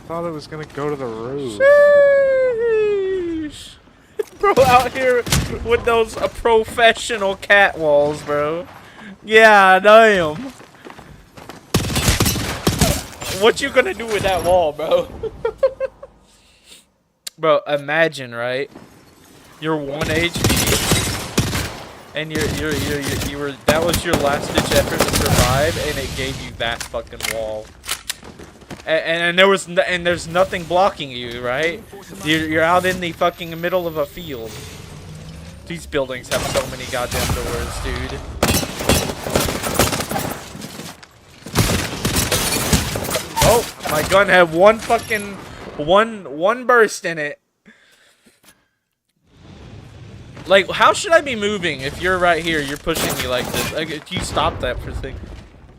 thought it was gonna go to the roof. Sheesh. Bro, out here with those professional cat walls, bro. Yeah, damn. What you gonna do with that wall, bro? Bro, imagine, right? You're 1 HP, and you were that was your last ditch effort to survive, and it gave you that fucking wall. And there's nothing blocking you, right? You're out in the fucking middle of a field. These buildings have so many goddamn doors, dude. Oh, my gun had one fucking one burst in it. Like, how should I be moving if you're right here? You're pushing me like this. Like, if you stop that for a second.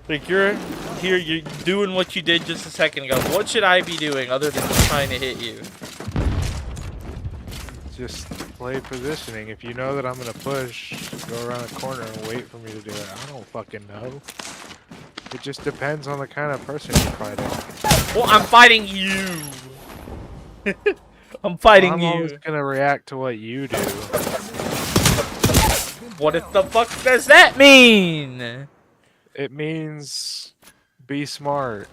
Like, you're here, you're doing what you did just a second ago. What should I be doing other than trying to hit you? Just play positioning. If you know that I'm gonna push, go around the corner and wait for me to do it. I don't fucking know. It just depends on the kind of person you're fighting. Well, I'm fighting you. I'm fighting I'm you. always gonna react to what you do. What the fuck does that mean? It means be smart.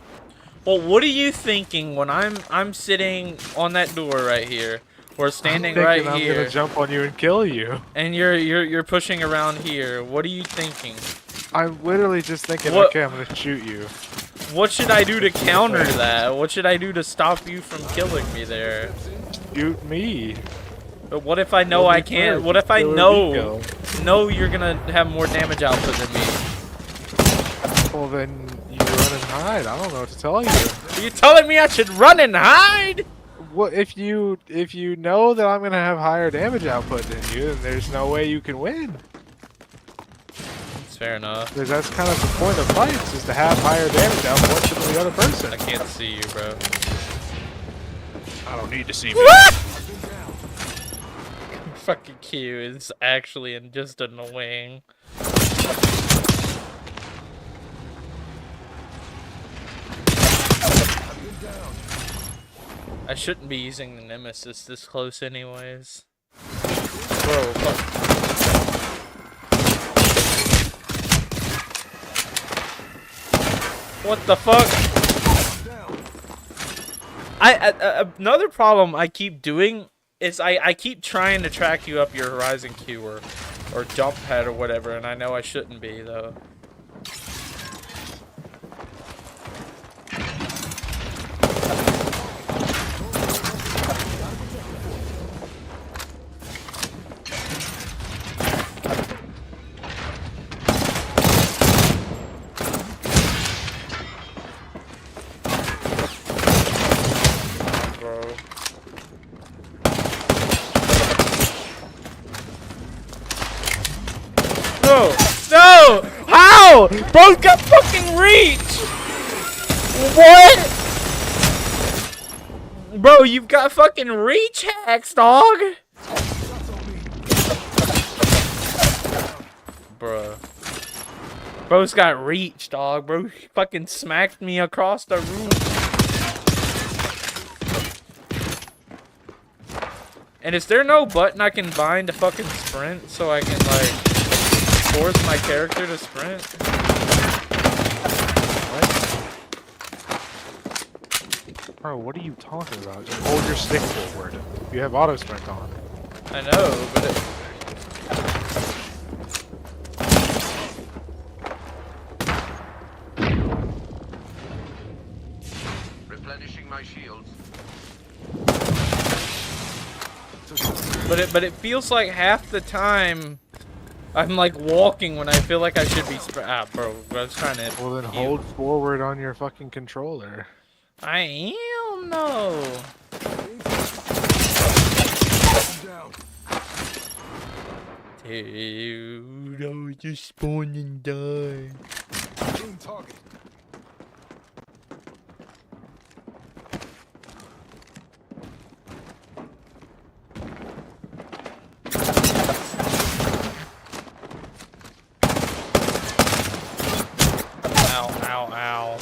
Well, what are you thinking when I'm sitting on that door right here, or standing right here? I'm gonna jump on you and kill you. And you're pushing around here. What are you thinking? I'm literally just thinking, what, okay, I'm gonna shoot you. What should I do to counter that? What should I do to stop you from killing me there? Shoot me. But what if I know I can't? What if I know you're gonna have more damage output than me? Well, then you run and hide. I don't know what to tell you. Are you telling me I should run and hide? Well, if you know that I'm gonna have higher damage output than you, then there's no way you can win. That's fair enough. Because that's kind of the point of fights, is to have higher damage output than the other person. I can't see you, bro. I don't need to see me. Fucking Q is actually just annoying. I shouldn't be using the Nemesis this close anyways. Bro, fuck. What the fuck? Another problem I keep doing is I keep trying to track you up your Horizon Q or jump pad or whatever, and I know I shouldn't be though. No! How? Bro's got fucking reach! What? Bro, you've got fucking reach hacks, dog! Bruh. Bro's got reach, dog. Bro fucking smacked me across the room. And is there no button I can bind to fucking sprint so I can, like, force my character to sprint? What? Bro, what are you talking about? Just hold your stick forward. You have auto sprint on. I know, but it... Replenishing my shields. But it feels like half the time I'm like walking when I feel like I should be bro, I was trying to... Well, then hold forward on your fucking controller. I am, no. Dude, I was just spawned and died. Ow, ow, ow.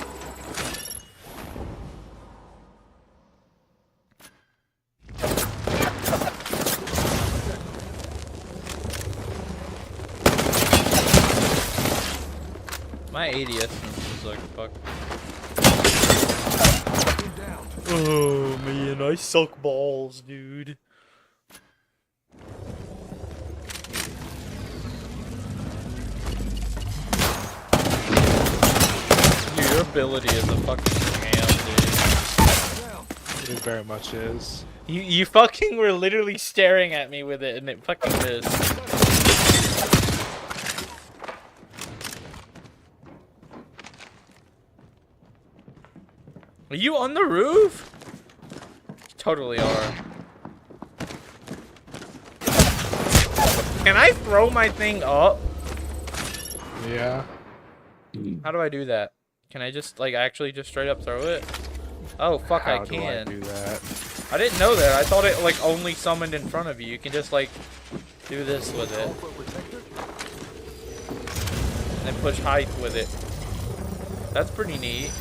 My ADS is like fuck. Oh man, I suck balls, dude. Dude, your ability is a fucking scam, dude. It very much is. You fucking were literally staring at me with it and it fucking missed. Are you on the roof? You totally are. Can I throw my thing up? Yeah. How do I do that? Can I just, like, actually just straight up throw it? Oh, fuck, How I do can. I do that? I didn't know that. I thought it, like, only summoned in front of you. You can just, like, do this with it. And then push height with it. That's pretty neat.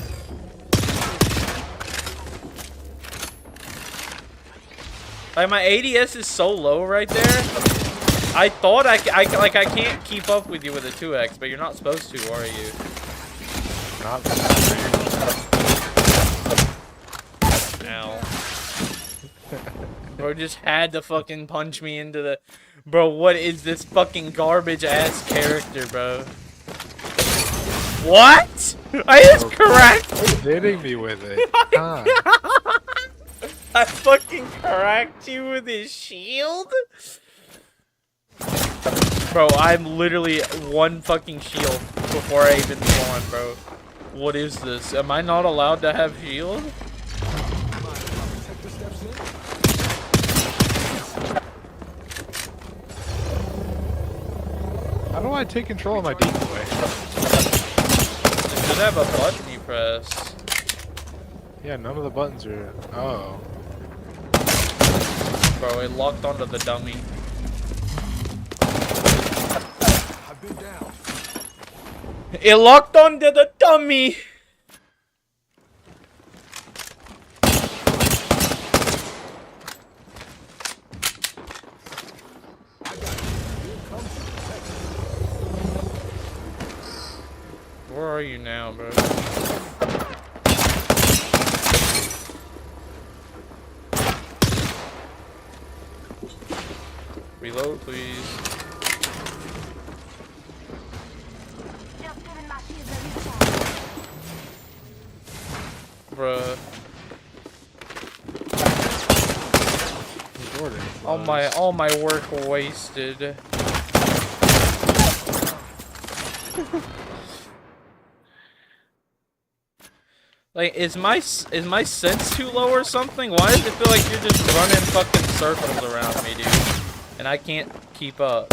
Like, my ADS is so low right there. I thought I can't keep up with you with a 2x, but you're not supposed to, are you? Not Ow. Bro just had to fucking punch me into the... Bro, what is this fucking garbage-ass character, bro? What? I just correct... hitting me with it. Huh. I fucking cracked you with his shield? Bro, I'm literally one fucking shield before I even spawn, bro. What is this? Am I not allowed to have shield? How do I take control of my decoy? It should have a button you press. Yeah, none of the buttons are... Oh. Bro, it locked onto the dummy. It locked onto the dummy! Where are you now, bro? Reload, please. Bruh. All my work wasted. Like, is my sense too low or something? Why does it feel like you're just running fucking circles around me, dude? And I can't keep up.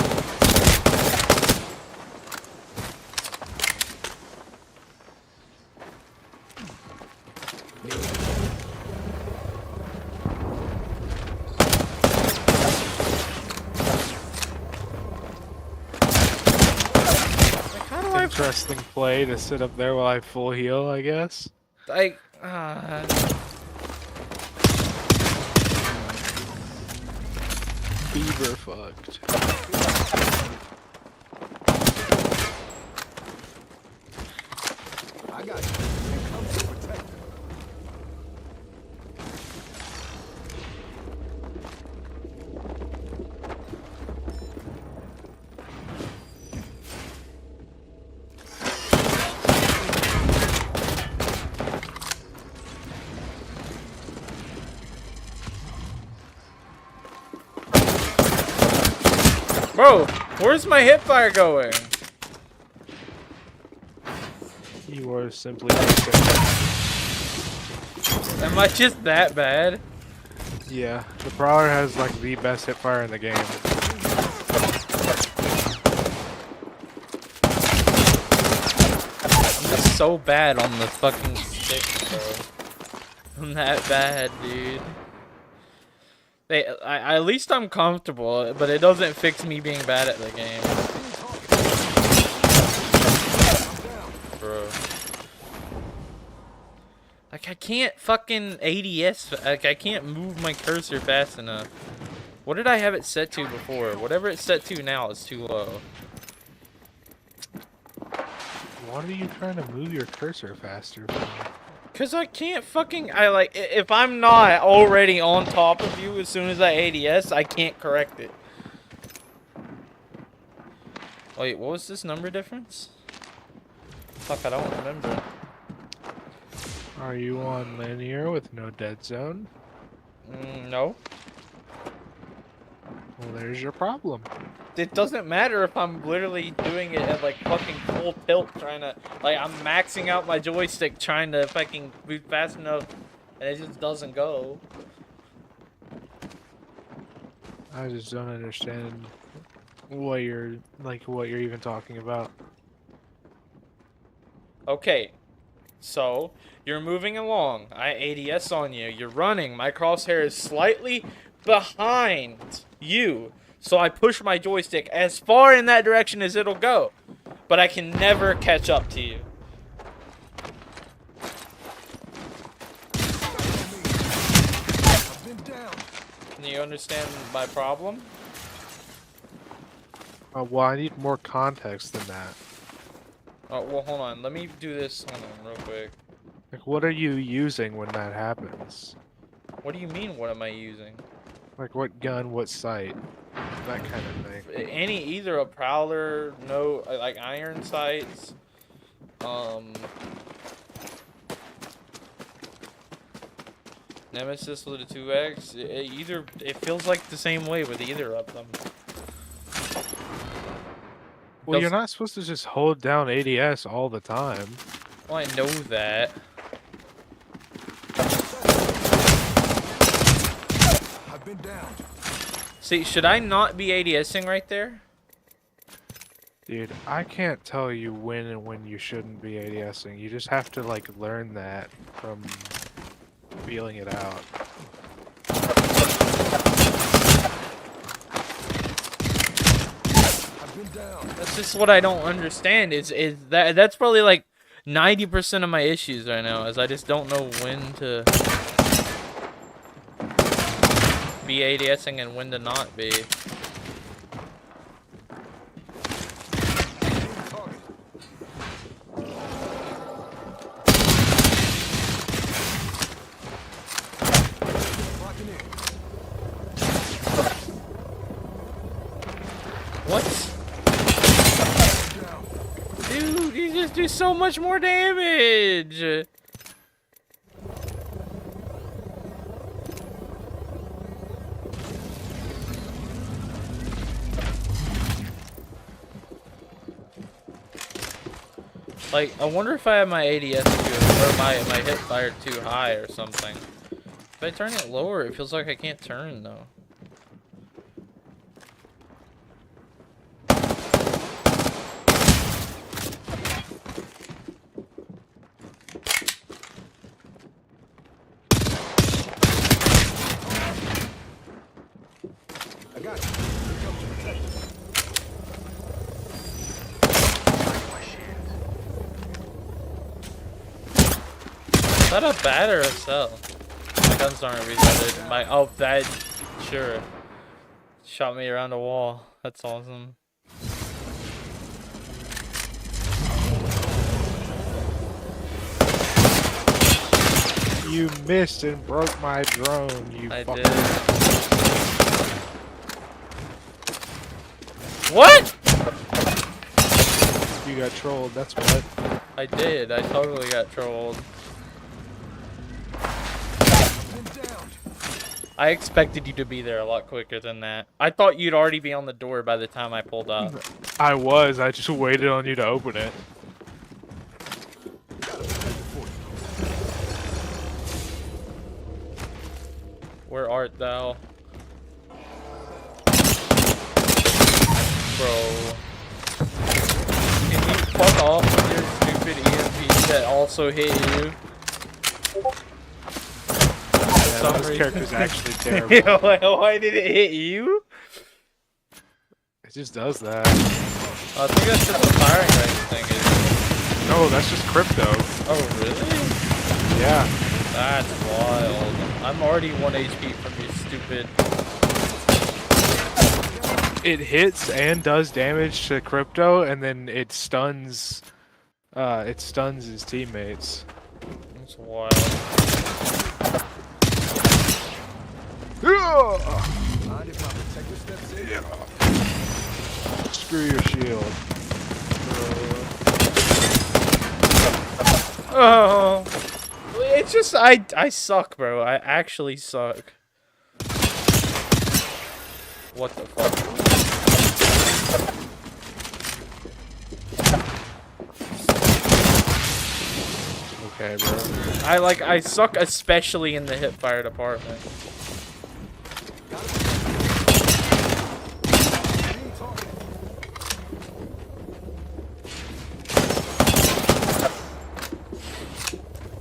Interesting play to sit up there while I full heal, I guess. Like, Beaver fucked. I got you. Here comes the protector. bro, where's my hip fire going? You are simply... Am I just that bad? Yeah, the Prowler has like the best hip fire in the game. I'm just so bad on the fucking stick, bro. I'm that bad, dude. At least I'm comfortable, but it doesn't fix me being bad at the game. Bro. Like, I can't fucking ADS, like, I can't move my cursor fast enough. What did I have it set to before? Whatever it's set to now is too low. What are you trying to move your cursor faster for? Cause I can't fucking, if I'm not already on top of you as soon as I ADS, I can't correct it. Wait, what was this number difference? Fuck, I don't remember. Are you on linear with no dead zone? No. Well, there's your problem. It doesn't matter if I'm literally doing it at like fucking full tilt, trying to, like, I'm maxing out my joystick trying to fucking move fast enough, and it just doesn't go. I just don't understand what you're even talking about. Okay, so you're moving along. I ADS on you. You're running. My crosshair is slightly behind you. So I push my joystick as far in that direction as it'll go. But I can never catch up to you. I've been down. Can you understand my problem? Well, I need more context than that. Oh, well, hold on. Let me do this. Hold on real quick. Like, what are you using when that happens? What do you mean, what am I using? Like, what gun, what sight? That kind of thing. Either a prowler, no, like iron sights, Nemesis with a 2x. It feels like the same way with either of them. Well, you're not supposed to just hold down ADS all the time. Well, I know that. I've been down. See, should I not be ADSing right there? Dude, I can't tell you when and when you shouldn't be ADSing. You just have to, like, learn that from feeling it out. I've been down. That's just what I don't understand. That's probably like 90% of my issues right now, is I just don't know when to be ADSing and when to not be. Target. Locking in. What? Down. Dude, you just do so much more damage. Like, I wonder if I have my ADS or my hip fire too high or something. If I turn it lower, it feels like I can't turn though. I got you. Here comes your protector. Is that a bat or a cell? My guns aren't reloaded. That, sure. Shot me around the wall. That's awesome. You missed and broke my drone, you I fucker. did. What? You got trolled, that's what. I did. I totally got trolled. Been down. I expected you to be there a lot quicker than that. I thought you'd already be on the door by the time I pulled up. I just waited on you to open it. Got a protector for you. Where art thou? Bro. Can you fuck off with your stupid EMP that also hit you? Yeah, this character's actually terrible. Why did it hit you? It just does that. I think that's just the firing range thing, is No, that's just crypto. Oh, really? Yeah. That's wild. I'm already 1 HP from your stupid... It hits and does damage to crypto, and then it stuns It stuns his teammates. That's wild. Mind if my protector steps in? Screw your shield. Oh, it's just I suck, bro. I actually suck. What the fuck? Okay, bro. I suck especially in the hip fire department.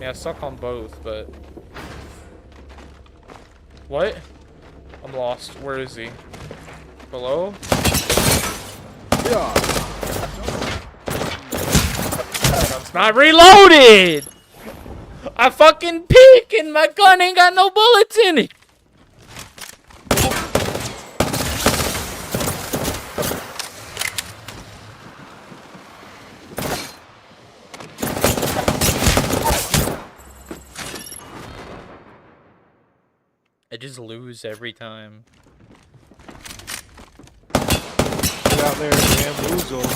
Yeah, I suck on both, but what? I'm lost. Where is he? Below? Yeah. It's not reloaded! I fucking peek and my gun ain't got no bullets in it! I just lose every time. Get out there, bamboozled.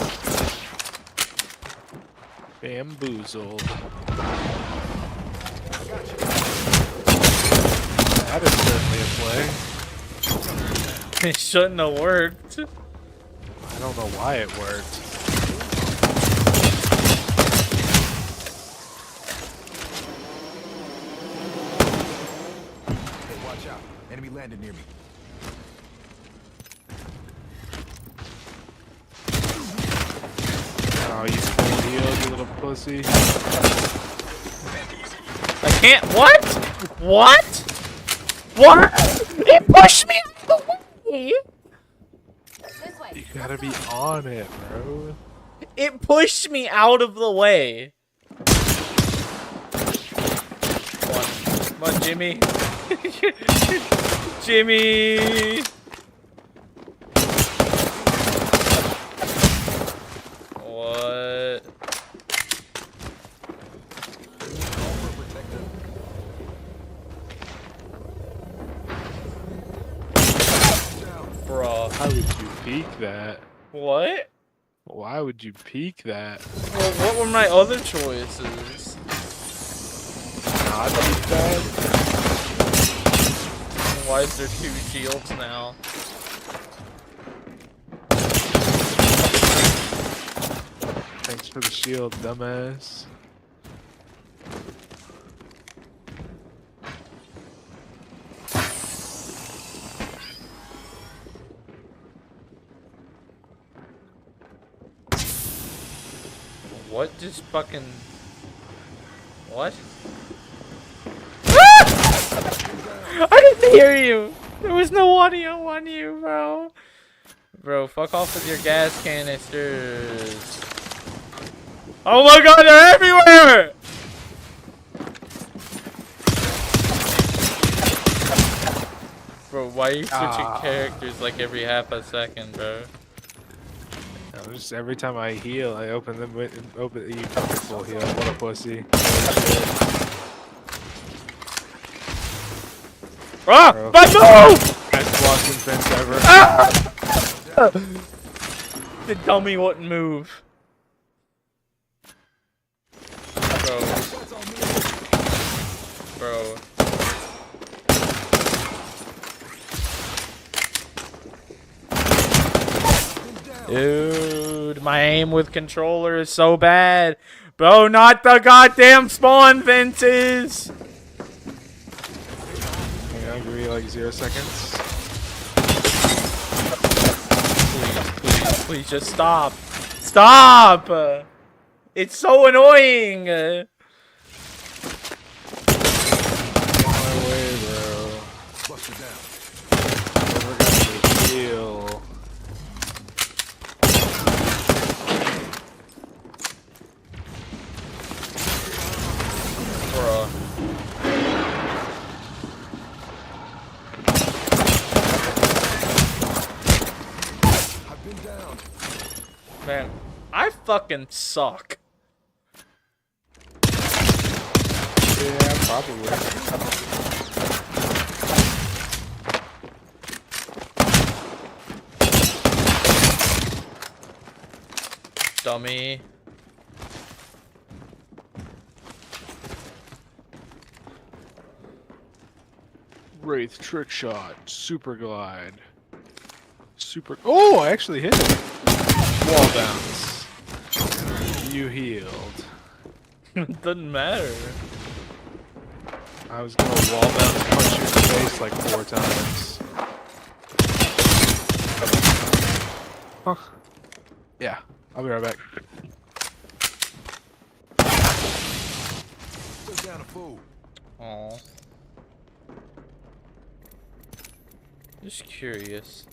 Bamboozled. That is certainly a play. It shouldn't have worked. I don't know why it worked. Hey, watch out. Enemy landed near me. Oh, you full healed, you little pussy. I can't. What? What? What? It pushed me out of the way. You gotta be on it, bro. It pushed me out of the way. Come on, Jimmy. Jimmy. What? Bruh. Why would you peek that? What? Why would you peek that? Well, what were my other choices? Not peek that? Why is there 2 shields now? Thanks for the shield, dumbass. What just fucking... What? I didn't hear you! There was no audio on you, bro. Bro, fuck off with your gas canisters. Oh my god, they're everywhere! Bro, why are you switching characters like every half a second, bro? Just every time I heal, I open them with you full heal. What a pussy. Ah! Bro. My move! Best blocking fence ever. Ah! The dummy wouldn't move. Bro. Bro. Dude, my aim with controller is so bad. Bro, not the goddamn spawn fences. I'll give you like 0 seconds. Please, just stop. Stop! It's so annoying. On my way, bro. Bust her down. Never got to heal. Bruh. I've been down. Man, I fucking suck. Yeah, probably. Dummy. Wraith trick shot, super glide, super. Oh, I actually hit it. Wall bounce. You healed. It doesn't matter. I was gonna wall bounce punch you in the face like 4 times. Huh. Yeah, I'll be right back. Took down a fool. Aw. Just curious.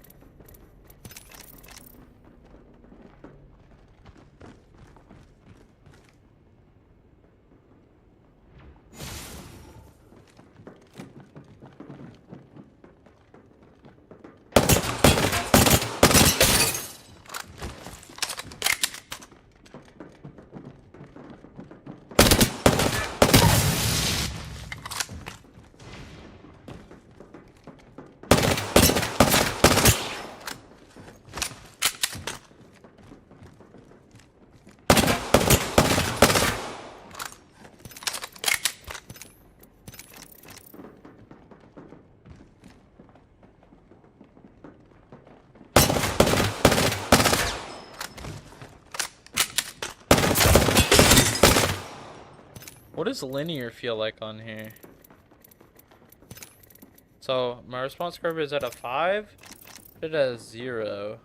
What does linear feel like on here? So my response curve is at a 5, it at a 0.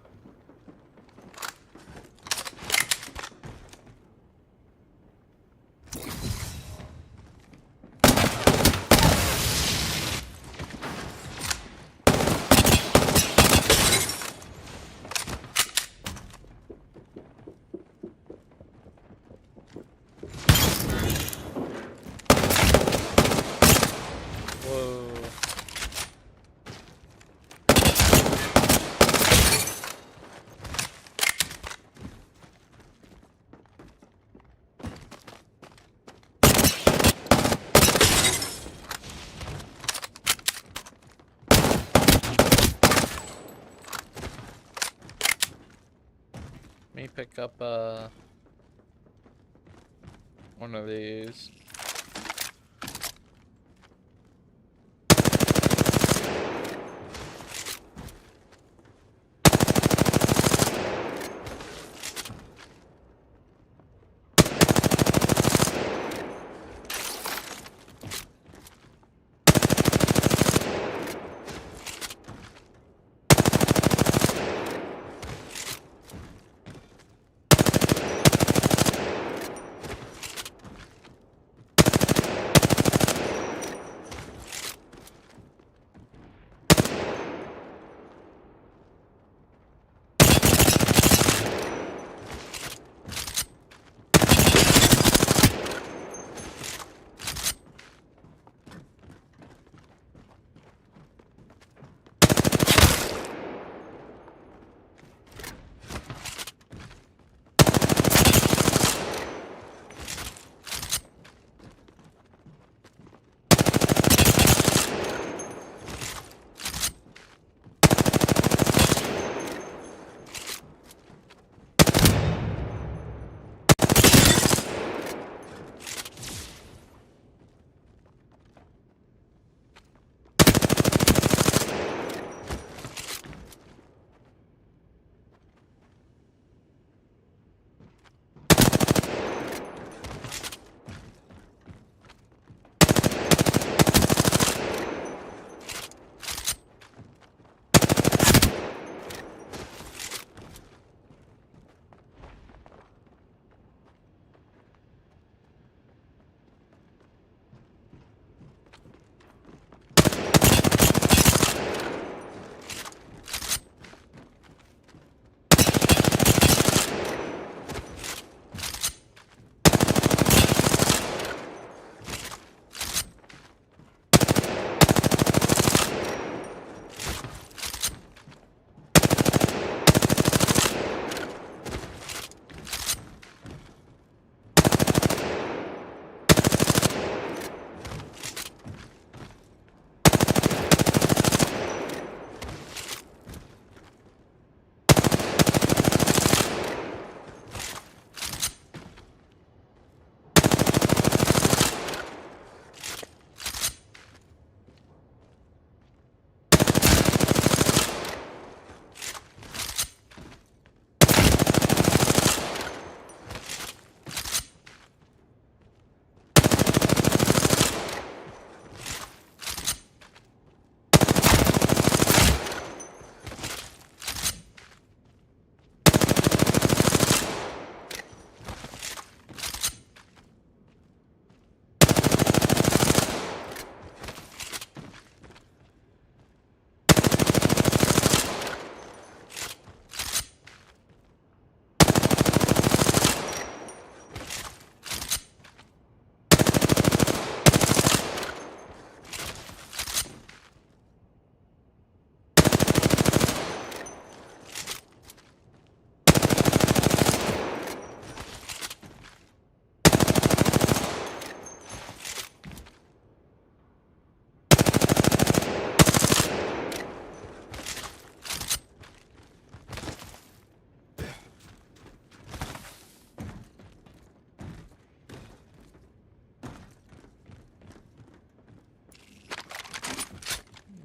Whoa. Let me pick up one of these.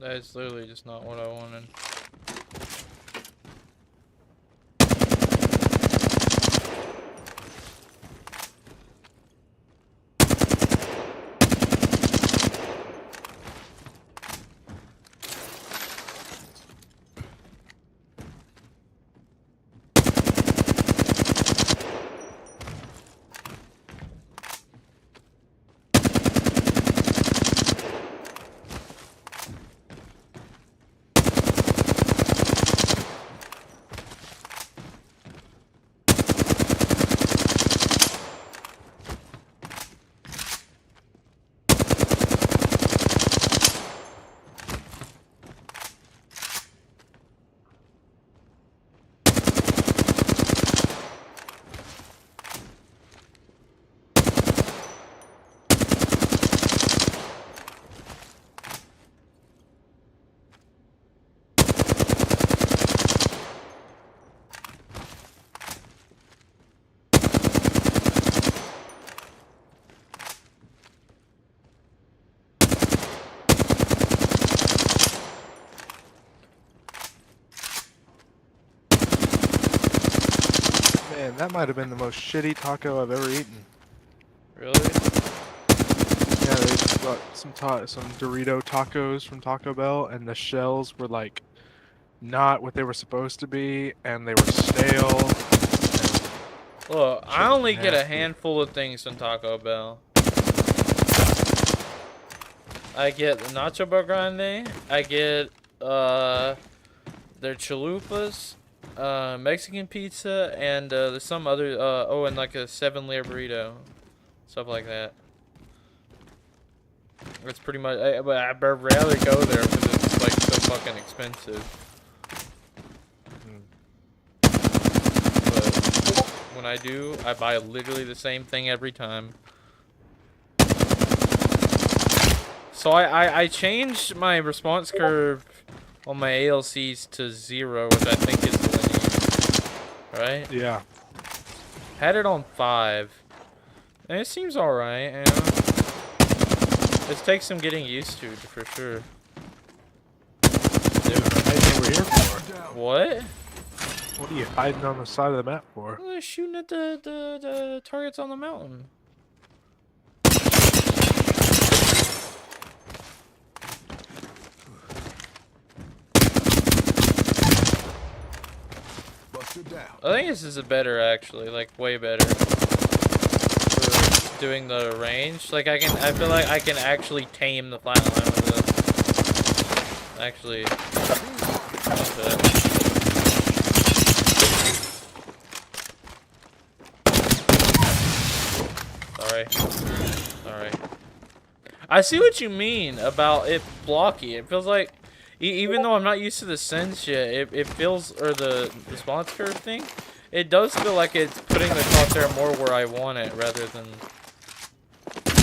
That's literally just not what I wanted. Man, that might have been the most shitty taco I've ever eaten. Really? Yeah, they got some Dorito tacos from Taco Bell, and the shells were like not what they were supposed to be, and they were stale. Look, I Shit was only get a nasty. handful of things from Taco Bell. I get the Nacho Bel Grande. I get their chalupas, Mexican pizza, and there's some other oh, and like a 7-layer burrito, stuff like that. That's pretty much. But I rarely go there because it's like so fucking expensive. But when I do, I buy literally the same thing every time. So I changed my response curve on my ALCs to 0, which I think is linear, right? Yeah. Had it on 5, and it seems alright, you know? It takes some getting used to, for sure. Dude, I didn't know we're here for. What? What are you hiding on the side of the map for? Well, they're shooting at the targets on the mountain. Buster down. I think this is a better, actually, like way better for doing the range. Like I feel like I can actually tame the flat line with this. Actually, sorry. I see what you mean about it blocky. It feels like, even though I'm not used to the sense yet, it feels, or the response curve thing, it does feel like it's putting the crosshair more where I want it rather than,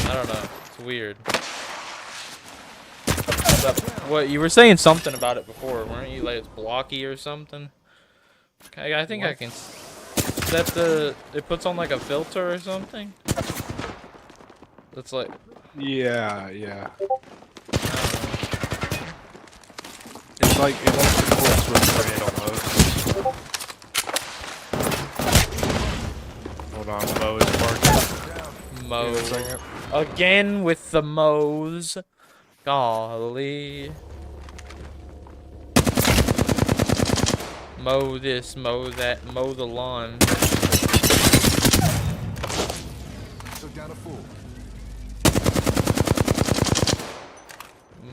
I don't know, it's weird. But, what, you were saying something about it before, weren't you? Like it's blocky or something? Okay, I think I can, is that it puts on like a filter or something? That's like, Yeah, yeah. It's like it won't record swim grade almost. Hold on, Mo is barking. Mo. Give me a second. Again with the mows. Golly. Mow this, mow that, mow the lawn. Took down a fool.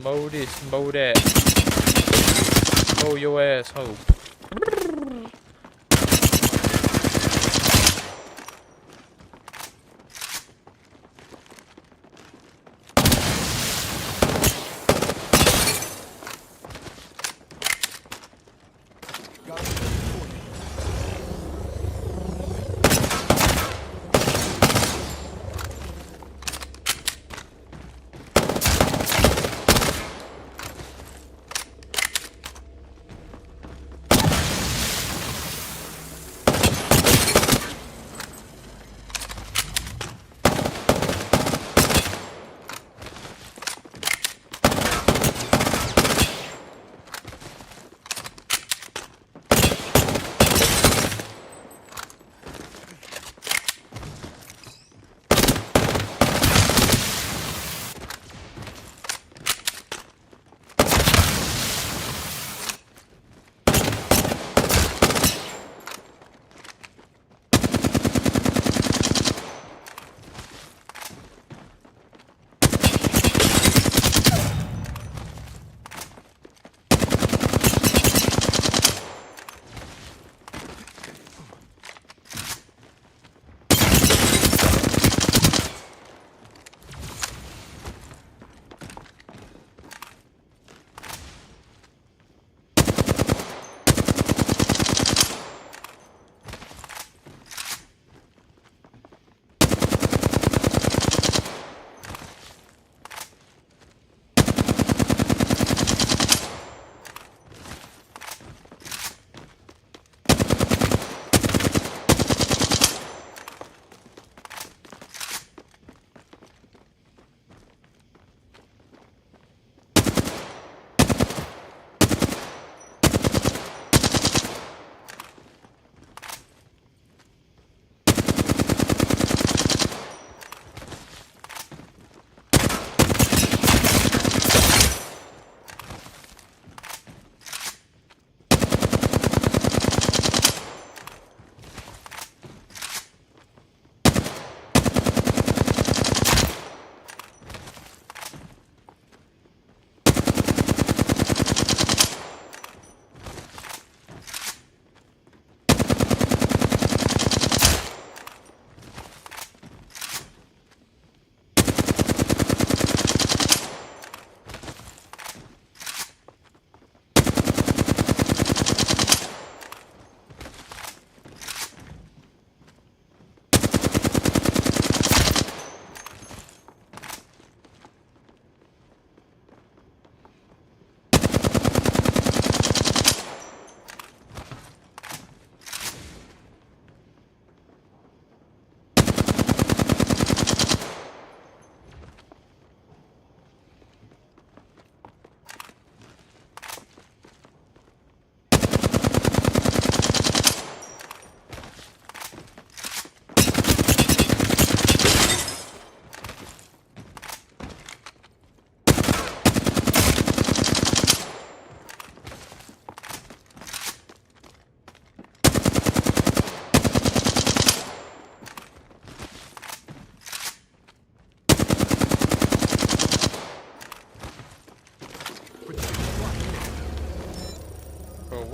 Mow this, mow that. Mow your asshole. Got him for you.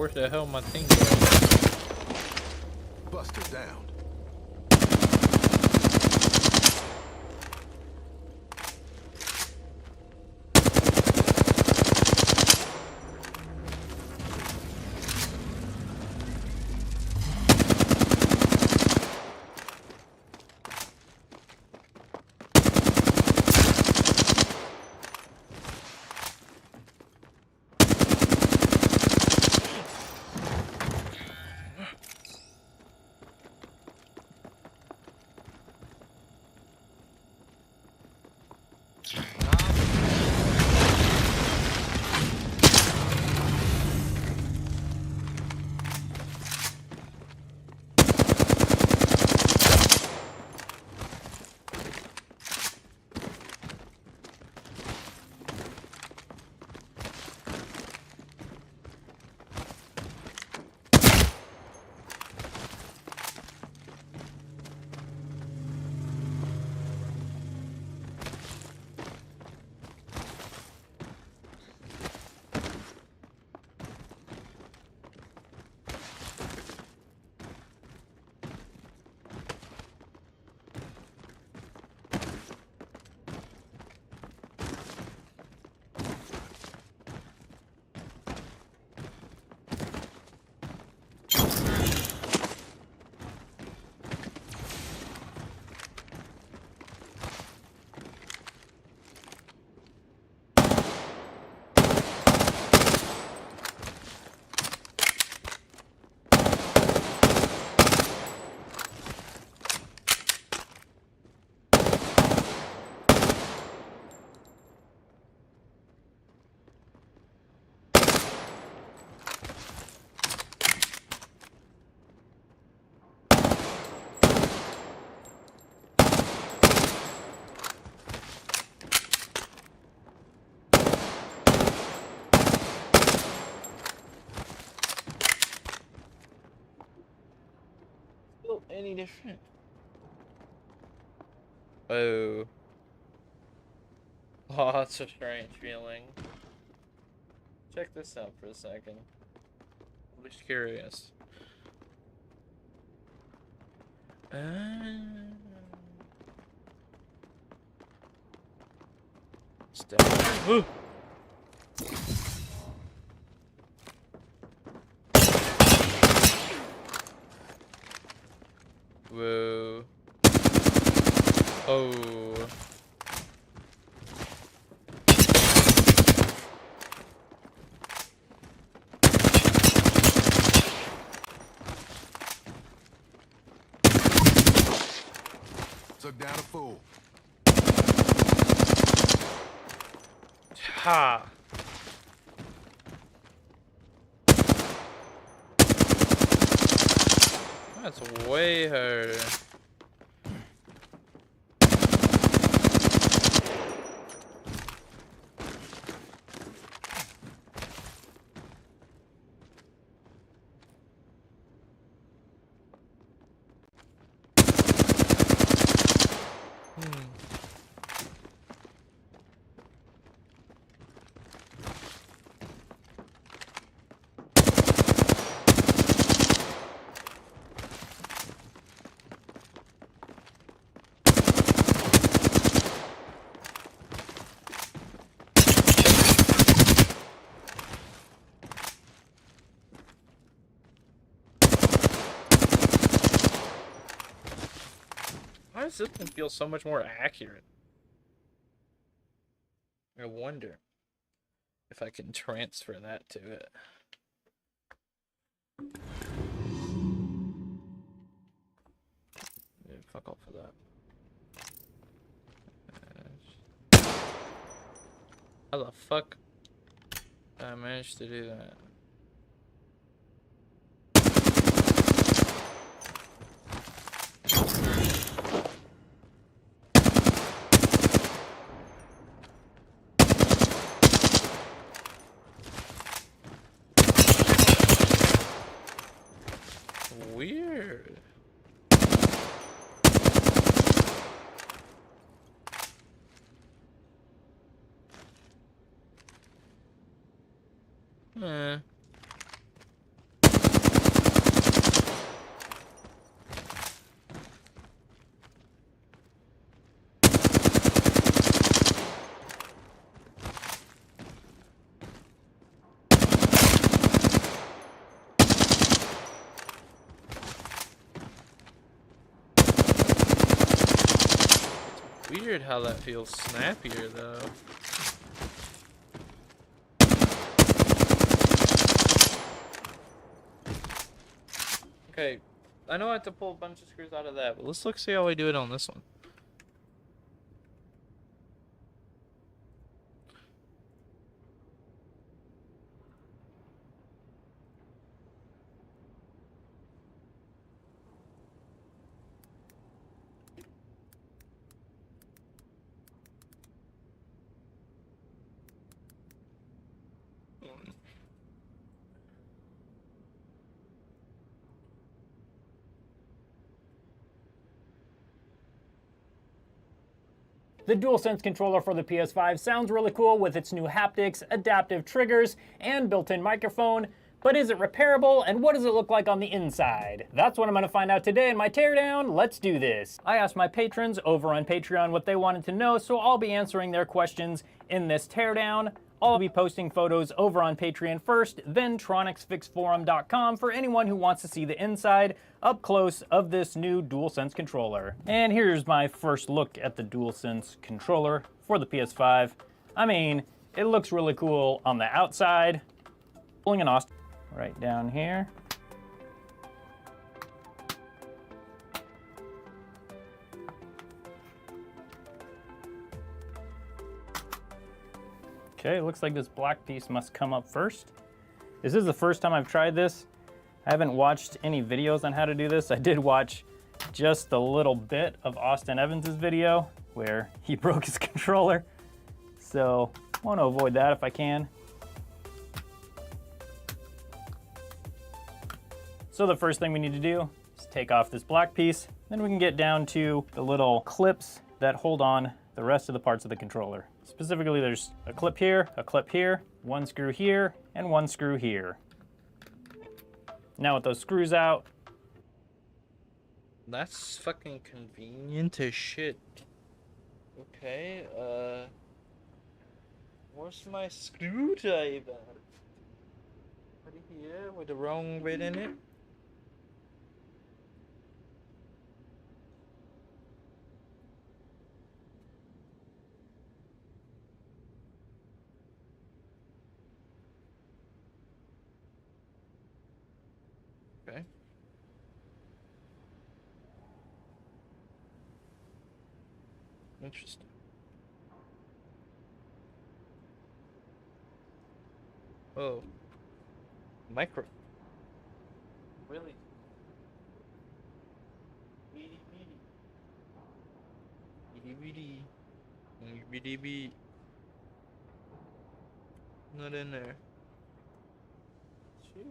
where the hell my thing going? Buster down. Feel any different? Oh. Oh, that's a strange feeling. Check this out for a second. I'm just curious. Step. Ooh. Whoa. Oh. Took down a fool. Ha. That's way harder. Why does this one feel so much more accurate? I wonder if I can transfer that to it. Yeah, fuck off for that. How the fuck did I manage to do that? Weird. weird how that feels snappier though. Okay, I know I have to pull a bunch of screws out of that, but let's see how I do it on this one. The DualSense controller for the PS5 sounds really cool with its new haptics, adaptive triggers, and built-in microphone, but is it repairable and what does it look like on the inside? That's what I'm going to find out today in my teardown. Let's do this. I asked my patrons over on Patreon what they wanted to know, so I'll be answering their questions in this teardown. I'll be posting photos over on Patreon first, then TronixFixForum.com for anyone who wants to see the inside up close of this new DualSense controller. And here's my first look at the DualSense controller for the PS5. I mean, it looks really cool on the outside. Pulling an Austin right down here. Okay, it looks like this black piece must come up first. This is the first time I've tried this. I haven't watched any videos on how to do this. I did watch just a little bit of Austin Evans's video where he broke his controller. So I want to avoid that if I can. So the first thing we need to do is take off this black piece. Then we can get down to the little clips that hold on the rest of the parts of the controller. Specifically, there's a clip here, one screw here, and one screw here. Now with those screws out. That's fucking convenient as shit. Okay, where's my screwdriver? Right here with the wrong bit in it. Okay. Interesting. Oh. Micro. Really? Beady beady. Beady beady. Beady beady. Not in there. Shoot.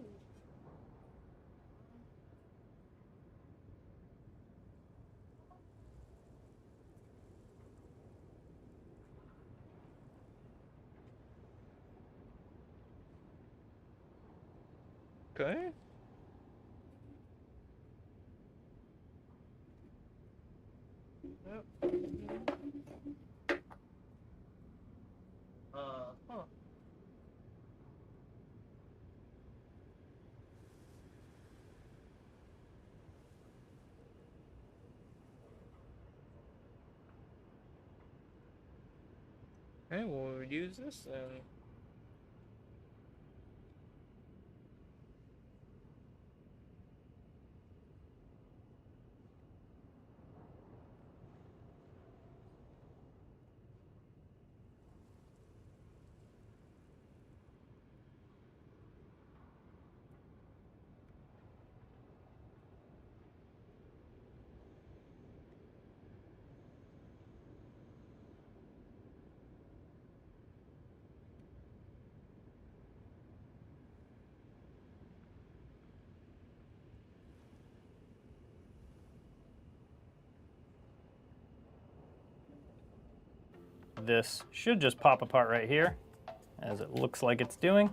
Okay. Yep. Huh. Okay, we'll use this and This should just pop apart right here, as it looks like it's doing.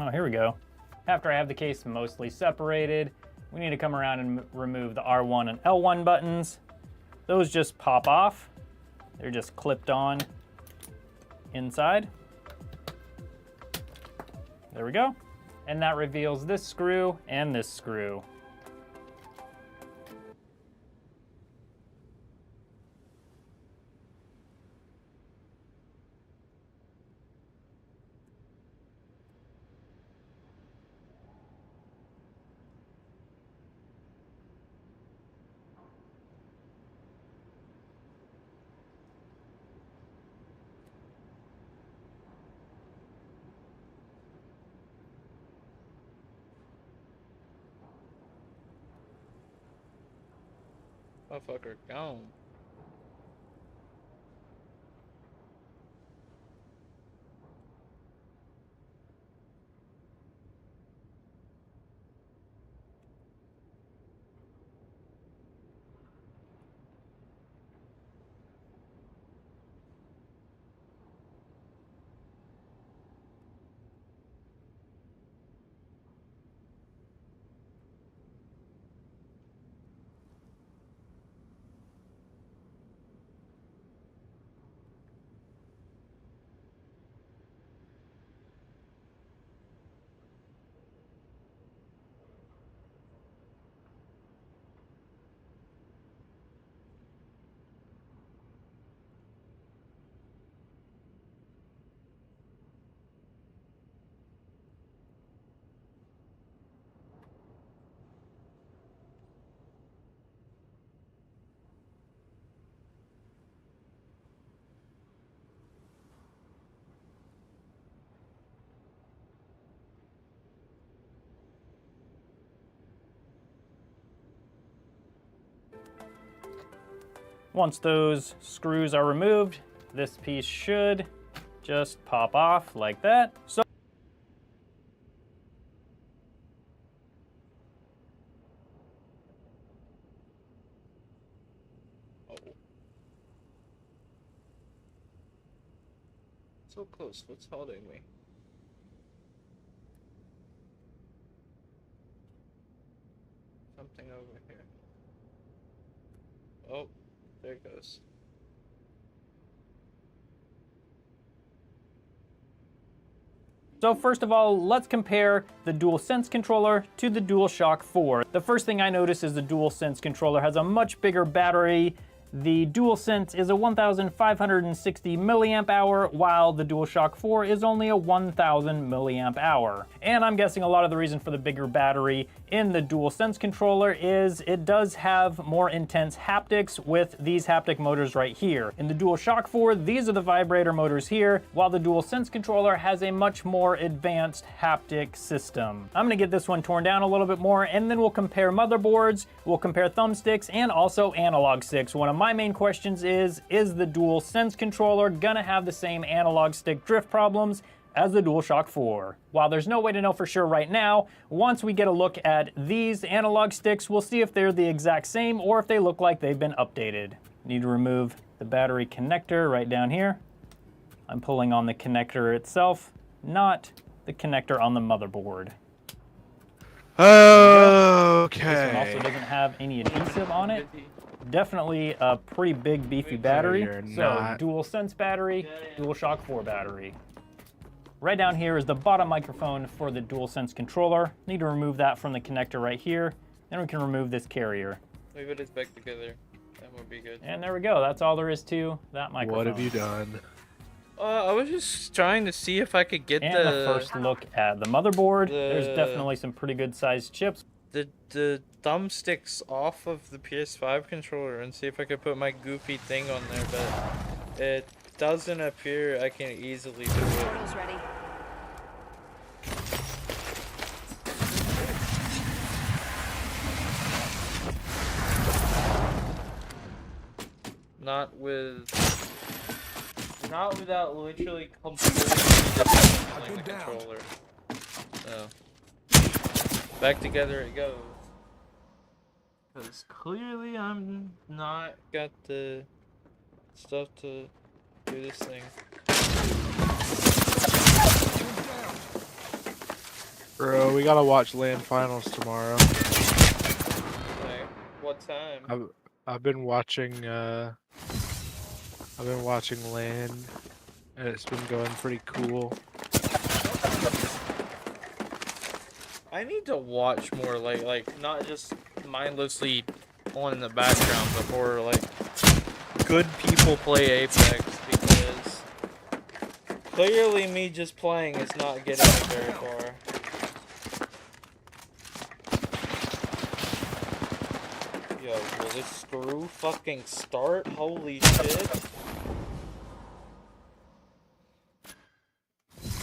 Oh, here we go. After I have the case mostly separated, we need to come around and remove the R1 and L1 buttons. Those just pop off. They're just clipped on inside. There we go. And that reveals this screw and this screw. Motherfucker gone. Once those screws are removed, this piece should just pop off like that. So So close. What's holding me? Something over here. Oh, there it goes. So first of all, let's compare the DualSense controller to the DualShock 4. The first thing I notice is the DualSense controller has a much bigger battery. The DualSense is a 1,560 milliamp hour, while the DualShock 4 is only a 1,000 milliamp hour. And I'm guessing a lot of the reason for the bigger battery in the DualSense controller is it does have more intense haptics with these haptic motors right here. In the DualShock 4, these are the vibrator motors here, while the DualSense controller has a much more advanced haptic system. I'm gonna get this one torn down a little bit more, and then we'll compare motherboards, we'll compare thumbsticks, and also analog sticks. One of my main questions is the DualSense controller gonna have the same analog stick drift problems as the DualShock 4? While there's no way to know for sure right now, once we get a look at these analog sticks, we'll see if they're the exact same or if they look like they've been updated. Need to remove the battery connector right down here. I'm pulling on the connector itself, not the connector on the motherboard. Okay. This one also doesn't have any adhesive on it. Definitely a pretty big beefy battery. So DualSense battery, DualShock 4 battery. Right down here is the bottom microphone for the DualSense controller. Need to remove that from the connector right here. Then we can remove this carrier. Leave it back together. That would be good. And there we go. That's all there is to that microphone. What have you done? I was just trying to see if I could get and the first look at the motherboard. There's definitely some pretty good sized chips. The thumbsticks off of the PS5 controller and see if I could put my goofy thing on there, but it doesn't appear I can easily do it. Portal's ready. Not without literally completely dismantling the controller. So back together it goes. Because clearly I'm not got the stuff to do this thing. Bro, we gotta watch LAN finals tomorrow. Like, what time? I've been watching LAN, and it's been going pretty cool. I need to watch more, like not just mindlessly on in the background, but more like good people play Apex, because clearly me just playing is not getting me very far. Yo, will this screw fucking start? Holy shit.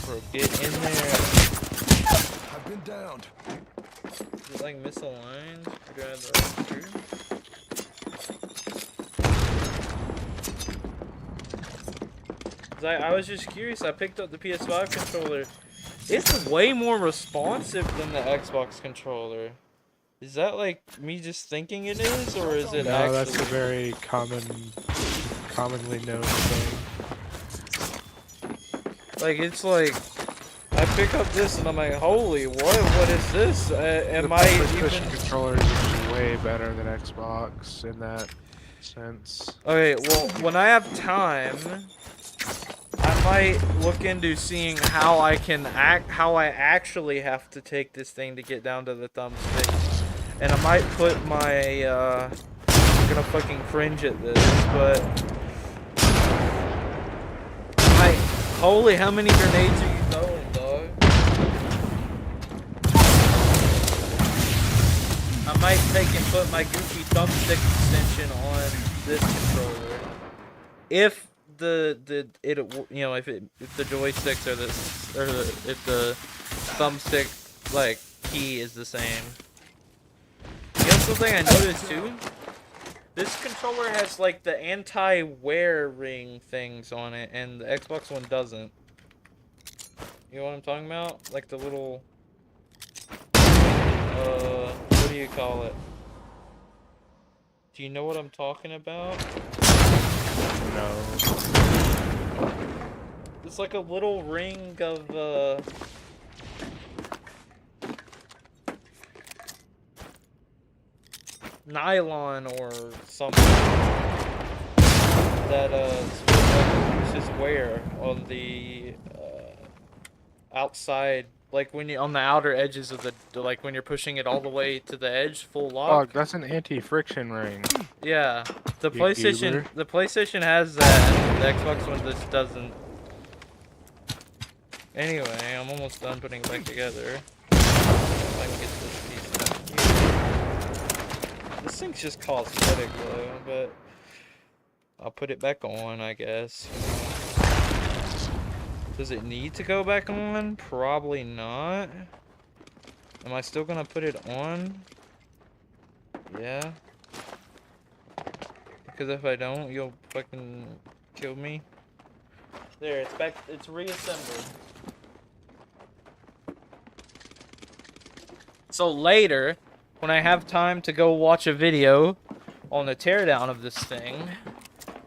Bro, get in there. I've been downed. Is it like misaligned? Or do I have the right screw? I was just curious. I picked up the PS5 controller. It's way more responsive than the Xbox controller. Is that like me just thinking it is, or is it No, actually? that's a very commonly known thing. Like, it's like I pick up this and I'm like, holy, what is this? Am I PlayStation even? controllers are way better than Xbox in that sense. Okay, well, when I have time, I might look into seeing how I actually have to take this thing to get down to the thumbstick. And I might put my, I'm gonna fucking cringe at this, but like, holy, how many grenades are you throwing, dog? I might take and put my goofy thumbstick extension on this controller. If if the joysticks are if the thumbstick like key is the same. You know something I noticed too? This controller has like the anti-wear ring things on it, and the Xbox one doesn't. You know what I'm talking about? Like the little what do you call it? Do you know what I'm talking about? No. It's like a little ring of nylon or something that just wear on the outside, like when you on the outer edges of the like when you're pushing it all the way to the edge, full lock. Oh, that's an anti-friction ring. Yeah, the You PlayStation goober. the PlayStation has that. And the Xbox one just doesn't. Anyway, I'm almost done putting it back together. If I can get this piece out here. This thing's just cosmetic though, but I'll put it back on, I guess. Does it need to go back on? Probably not. Am I still gonna put it on? Yeah. Because if I don't, you'll fucking kill me. There, it's back. It's reassembled. So later, when I have time to go watch a video on the teardown of this thing,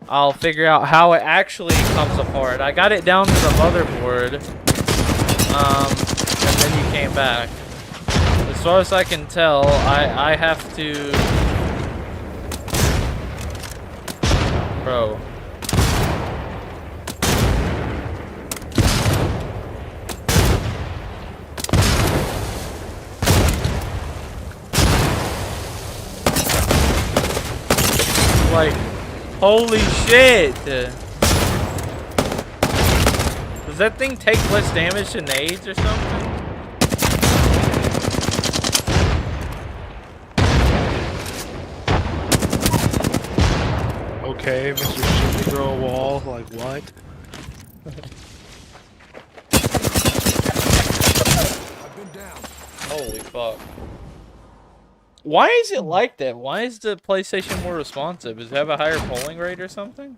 I'll figure out how it actually comes apart. I got it down to the motherboard, and then you came back. As far as I can tell, I have to... Bro. Like, holy shit! Does that thing take less damage than nades or something? Okay, Mr. Shimmy throw a wall, like what? I've been down. Holy fuck. Why is it like that? Why is the PlayStation more responsive? Does it have a higher polling rate or something?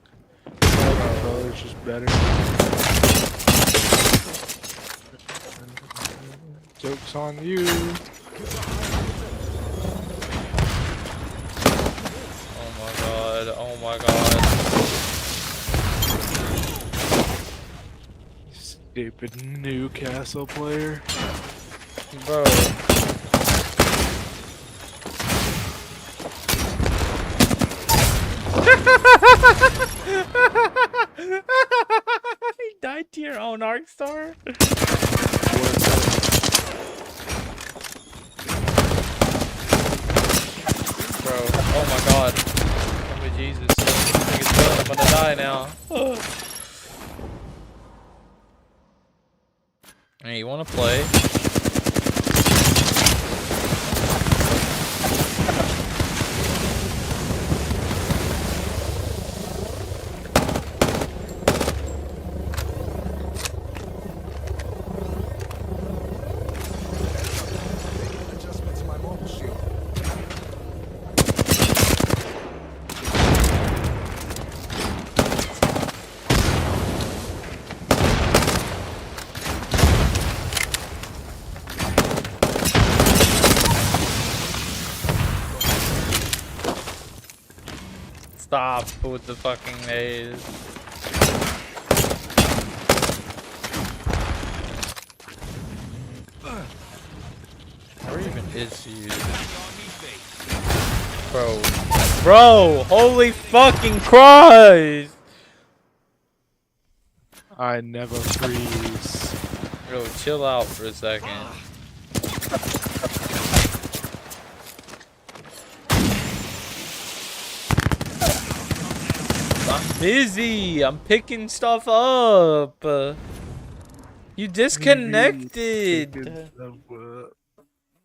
Controller's just better. Joke's on you. Oh my god, oh my god. Stupid Newcastle player. Bro. You died to your own arc star. Bro, oh my god. Oh my Jesus. I think it's good. I'm gonna die now. Hey, you wanna play? Adjustment to my mobile shield. Stop with the fucking maze. Where even is he? Bro. Bro! Holy fucking Christ! I never freeze. Bro, chill out for a second. I'm busy. I'm picking stuff up. You disconnected.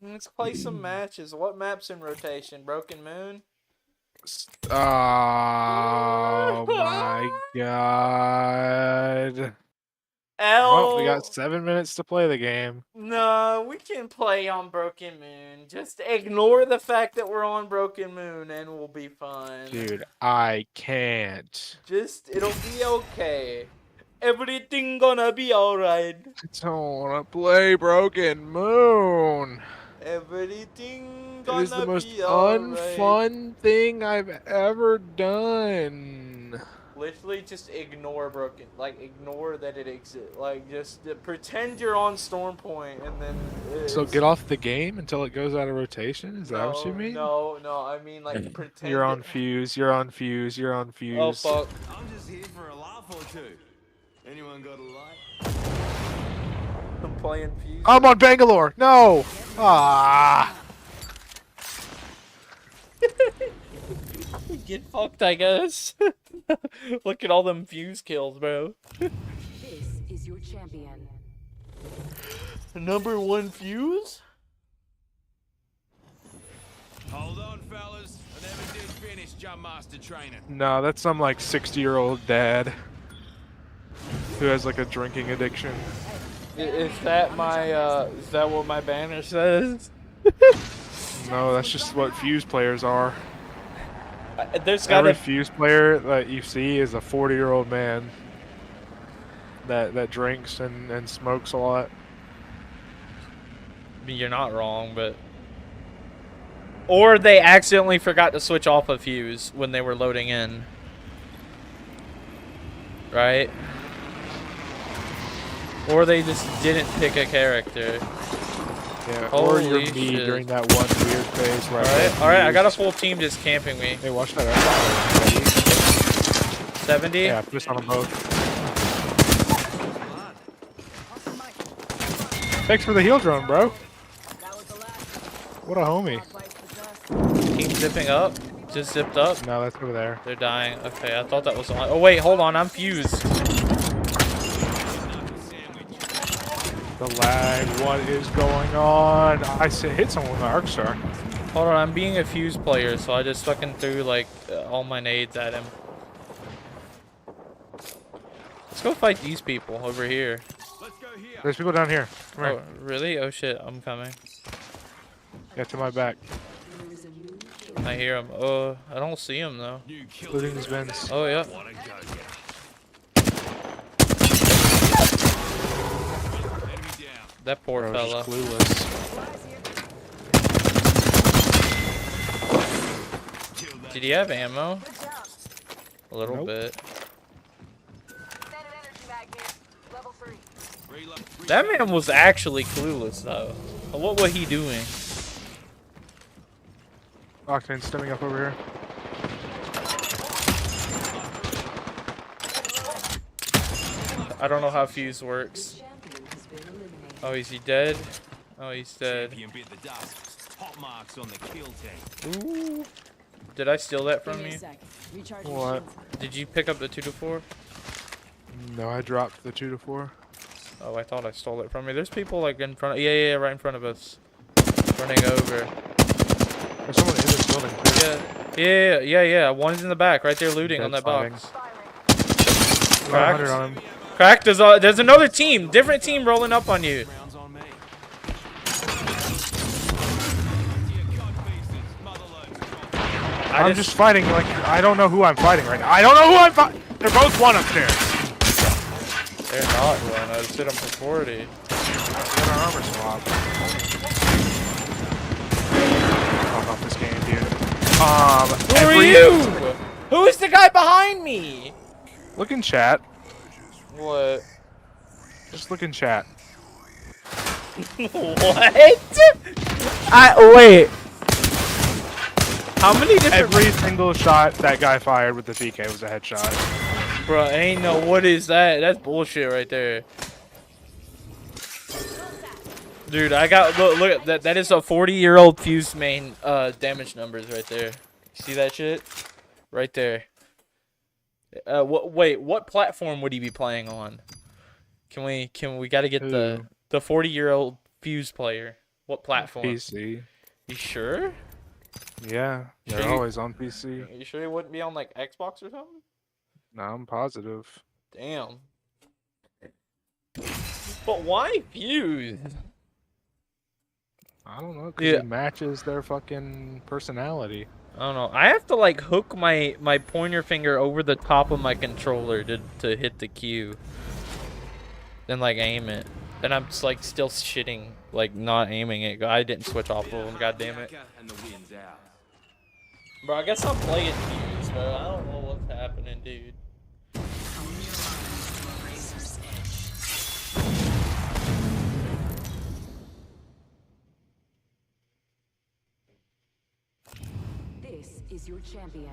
Let's play some matches. What map's in rotation? Broken Moon? Oh my god. Well, we got 7 minutes to play the game. No, we can play on Broken Moon. Just ignore the fact that we're on Broken Moon and we'll be fine. Dude, I can't. Just, it'll be okay. Everything gonna be alright. I don't want to play Broken Moon. Everything It gonna is the most be alright. unfun thing I've ever done. Literally just ignore ignore that it exists. Like, just pretend you're on Storm Point and then... So get off the game until it goes out of rotation? Is that what you mean? No, I mean, like, pretend... You're on fuse, you're on fuse, you're on fuse. Oh, fuck. I'm just here for a laugh or two. Anyone got a light? I'm playing Fuse. I'm on Bangalore! No! Ah! Get fucked, I guess. Look at all them Fuse kills, bro. This is your champion. Number 1 Fuse? Hold on, fellas. I never did finish Jump Master training. No, that's some like 60-year-old dad who has like a drinking addiction. Is that is that what my banner says? No, that's just what Fuse players are. There's Every gotta... Fuse player that you see is a 40-year-old man that drinks and smokes a lot. I mean, you're not wrong, but... Or they accidentally forgot to switch off a Fuse when they were loading in. Right? Or they just didn't pick a character. Yeah, Holy or you're me shit. during that one weird phase where Alright, I got a full team just camping me. Hey, watch that out. 70? Yeah, put us on them both. Thanks for the heal drone, bro. What a homie. Team zipping up? Just zipped up? No, that's over there. They're dying. Okay, I thought that was on. Oh, wait, hold on. I'm fused. The lag, what is going on? I hit someone with my arc star. Hold on, I'm being a fuse player, so I just fucking threw, like, all my nades at him. Let's go fight these people over here. Let's go here. There's people down here. Come Oh, here. really? Oh, shit, I'm coming. Yeah, to my back. I hear him. Oh, I don't see him, though. New kill. Including these vents. Oh, yeah. What a go getter. Enemy down. That poor Bro, fella. just clueless. Kill that. Did he have ammo? A little Nope. bit. Reload. That man was actually clueless, though. What was he doing? Octane stemming up over here. I don't know how fuse works. Champion has been eliminated. Oh, is he dead? Oh, he's dead. Champion bit the dust. Hot marks on the kill team. Ooh. Did I steal that Give from me a you? sec. Recharging What? shields. Did you pick up the 2 to 4? No, I dropped the 2 to 4. Oh, I thought I stole it from you. There's people like in front. Yeah, right in front of us. Running over. There's someone in this building too. Yeah. One's in the back, right there, looting on that Fighting. box. About 100 on him. Cracked. There's another team, different team rolling up on you. Rounds on me. I'm just fighting like I don't know who I'm fighting right now. I don't know who I'm fighting. They're both one upstairs. They're not one. I just hit them for 40. Get an armor swap. Fuck off this game, dude. Who are you? Who is the guy behind me? Look in chat. What? Just look in chat. What? Wait. How many different? Every single shot that guy fired with the PK was a headshot. Bro, ain't no. What is that? That's bullshit right there. Dude, I got look at that. That is a 40-year-old fuse main damage numbers right there. See that shit? Right there. Wait, what platform would he be playing on? Can we gotta get the 40-year-old fuse player. What platform? PC. You sure? Yeah, they're Sure you- always on PC. You sure he wouldn't be on like Xbox or something? No, I'm positive. Damn. But why fuse? I don't know, because Yeah. it matches their fucking personality. I don't know. I have to like hook my pointer finger over the top of my controller to hit the Q. Then like aim it. And I'm just like still shitting, like not aiming it. I didn't switch off of them, god damn it. And the wind's out. Bro, I guess I'm playing fuse, bro. I don't know what's happening, dude. This is your champion.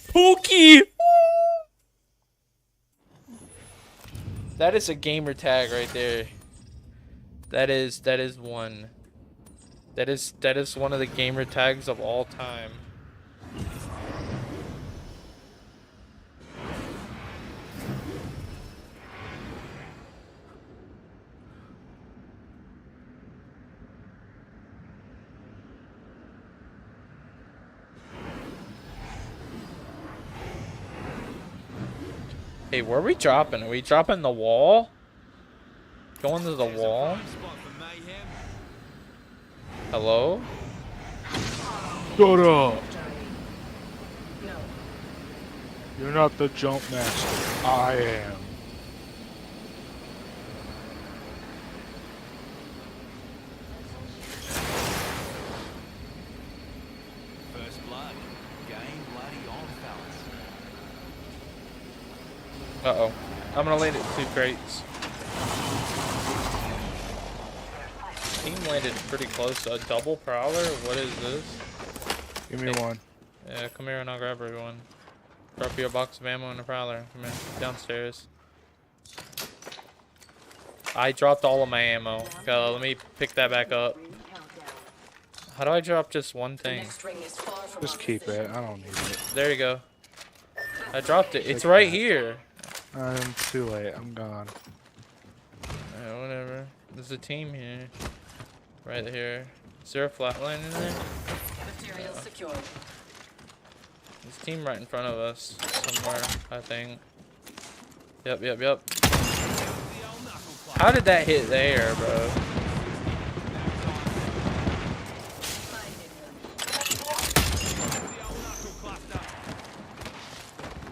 Pookie! That is a gamer tag right there. That is one. That is one of the gamer tags of all time. Hey, where are we dropping? Are we dropping the wall? Going to the wall? Spot for mayhem. Hello? Shut up! You're not the jump master. I am. First blood. Game bloody on, fellas. Uh-oh. I'm gonna land it 2 crates. Team landed pretty close. A double prowler? What is this? Give me one. Yeah, come here and I'll grab everyone. Drop you a box of ammo and a prowler. Come here. Downstairs. I dropped all of my ammo. Okay, let me pick that back up. How do I drop just one thing? Just keep it. I don't need it. There you go. I dropped it. It's right here. I'm too late. I'm gone. Yeah, whatever. There's a team here. Right here. Is there a flatline in there? Material secured. There's a team right in front of us. Somewhere, I think. Yep. How did that hit there, bro?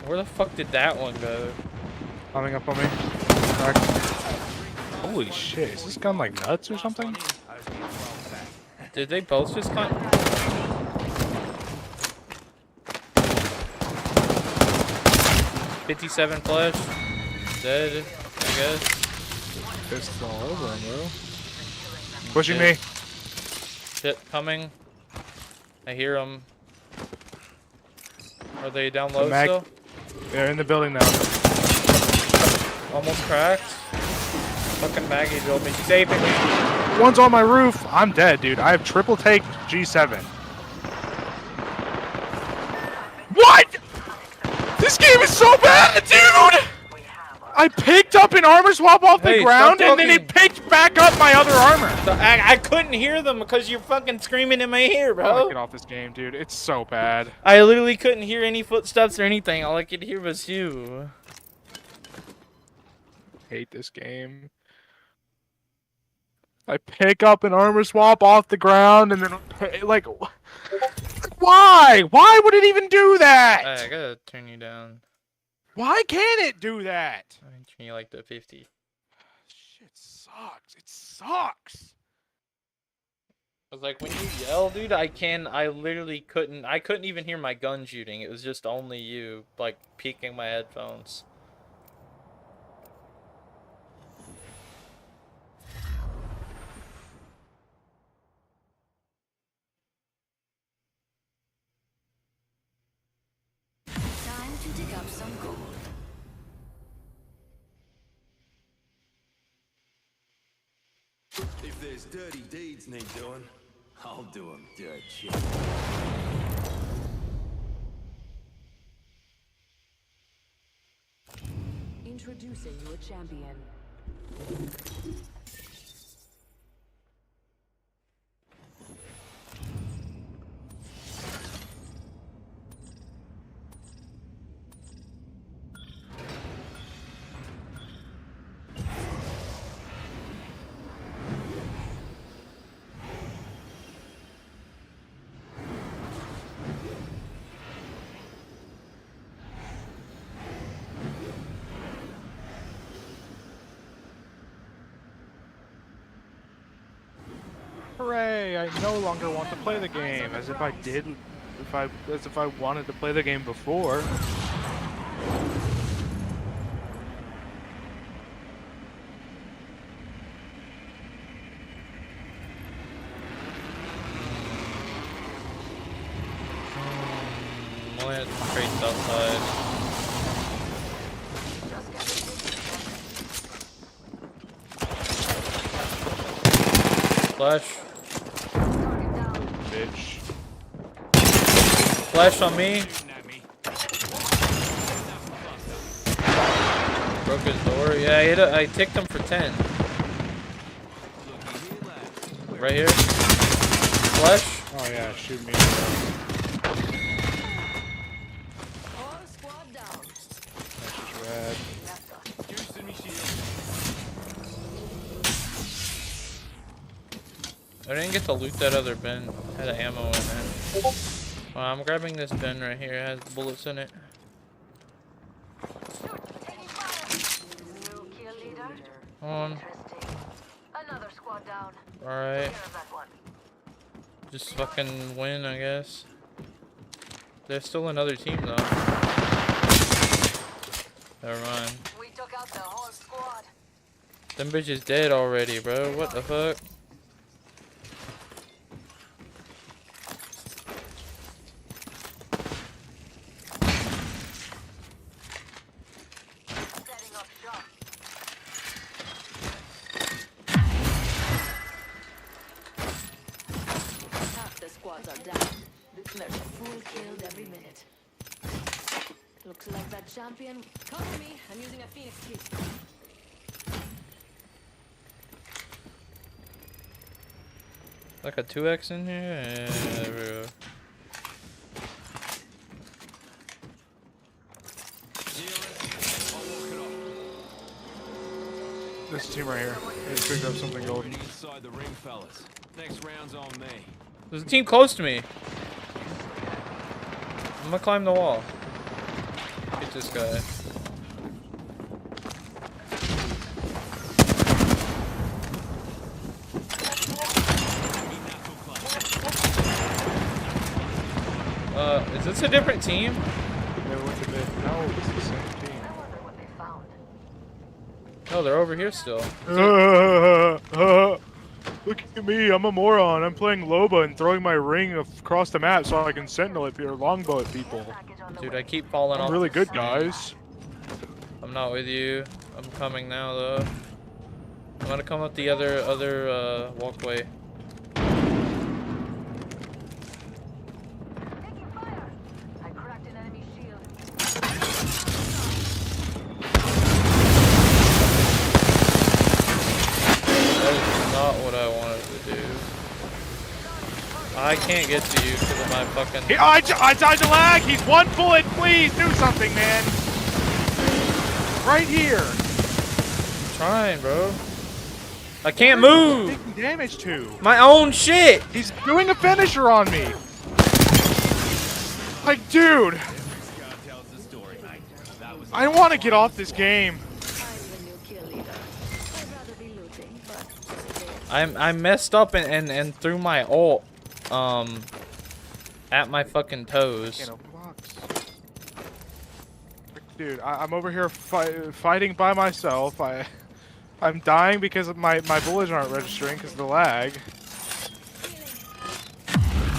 Where the fuck did that one go? Coming up on me. Crack. Holy shit, is this gun like nuts or something? Did they both just come? 57 flesh. Dead, I guess. Pistols all over him, bro. Pushing Shit. me. Shit, coming. I hear them. Are they down low mag- still? They're in the building now. Almost cracked. Fucking Maggie built me. She's aping me. One's on my roof. I'm dead, dude. I have triple take G7. What? This game is so bad, dude! I picked up an armor swap off the Hey, ground, stop and then it talking. picked back up my other armor. So I couldn't hear them because you're fucking screaming in my ear, I wanna bro. get off this game, dude. It's so bad. I literally couldn't hear any footsteps or anything. All I could hear was you. Hate this game. I pick up an armor swap off the ground, and then like, why? Why would it even do that? I gotta turn you down. Why can't it do that? I turn you like to 50. Shit sucks. It sucks. I was like, when you yell, dude, I literally couldn't. I couldn't even hear my gun shooting. It was just only you, like, peeking my headphones. Time to dig up some gold. If there's dirty deeds need doing, I'll do them dirt cheap. Introducing your champion. Hooray! I no longer want to play the game, as if I did, as if I wanted to play the game before. Only had some crates outside. Flash. Bitch. Flash on me. Shooting at me. Broke his door. Yeah, I ticked him for 10. Looky here, lad. Right here. Flash. Oh yeah, shoot me. All squad down. That's just rad. Juicing me shield. I didn't get to loot that other bin. Had an ammo in it. Well, I'm grabbing this bin right here. It has bullets in it. New kill leader. Come on. Interesting. Another squad down. Alright. Care of that one. Just fucking win, I guess. There's still another team, though. Never mind. We took out the whole squad. Them bitches dead already, bro. What the fuck? Setting up shop. Half the squads are down. There's a fool killed every minute. Looks like that champion. Cover me. I'm using a phoenix kit. Like a 2x in here? Yeah, there we go. This team right here. They just picked up something golden. Winning inside the ring, fellas. Next round's on me. There's a team close to me. I'm gonna climb the wall. Get this guy. Is this a different team? They went to bed. No, it's the same team. I wonder what they found. No, they're over here still. Look at me, I'm a moron. I'm playing Loba and throwing my ring across the map so I can sentinel it or longbow at people. Dude, I keep falling off. I'm really the good, screen. guys. I'm not with you. I'm coming now, though. I'm gonna come up the other walkway. I cracked an enemy shield. That is not what I wanted to do. I can't get to you because of my fucking... I tried to lag! He's 1 bullet! Please do something, man! Right here! I'm trying, bro. I can't move! Taking damage to. My own shit! He's doing a finisher on me! Like, dude! God tells the story, mate. That was I want to get off this game. I'm the new kill leader. I'd rather be looting, but I messed up and threw my ult, at my fucking toes. Can't open box. Dude, I'm over here fighting by myself. I'm dying because of my bullets aren't registering because of the lag.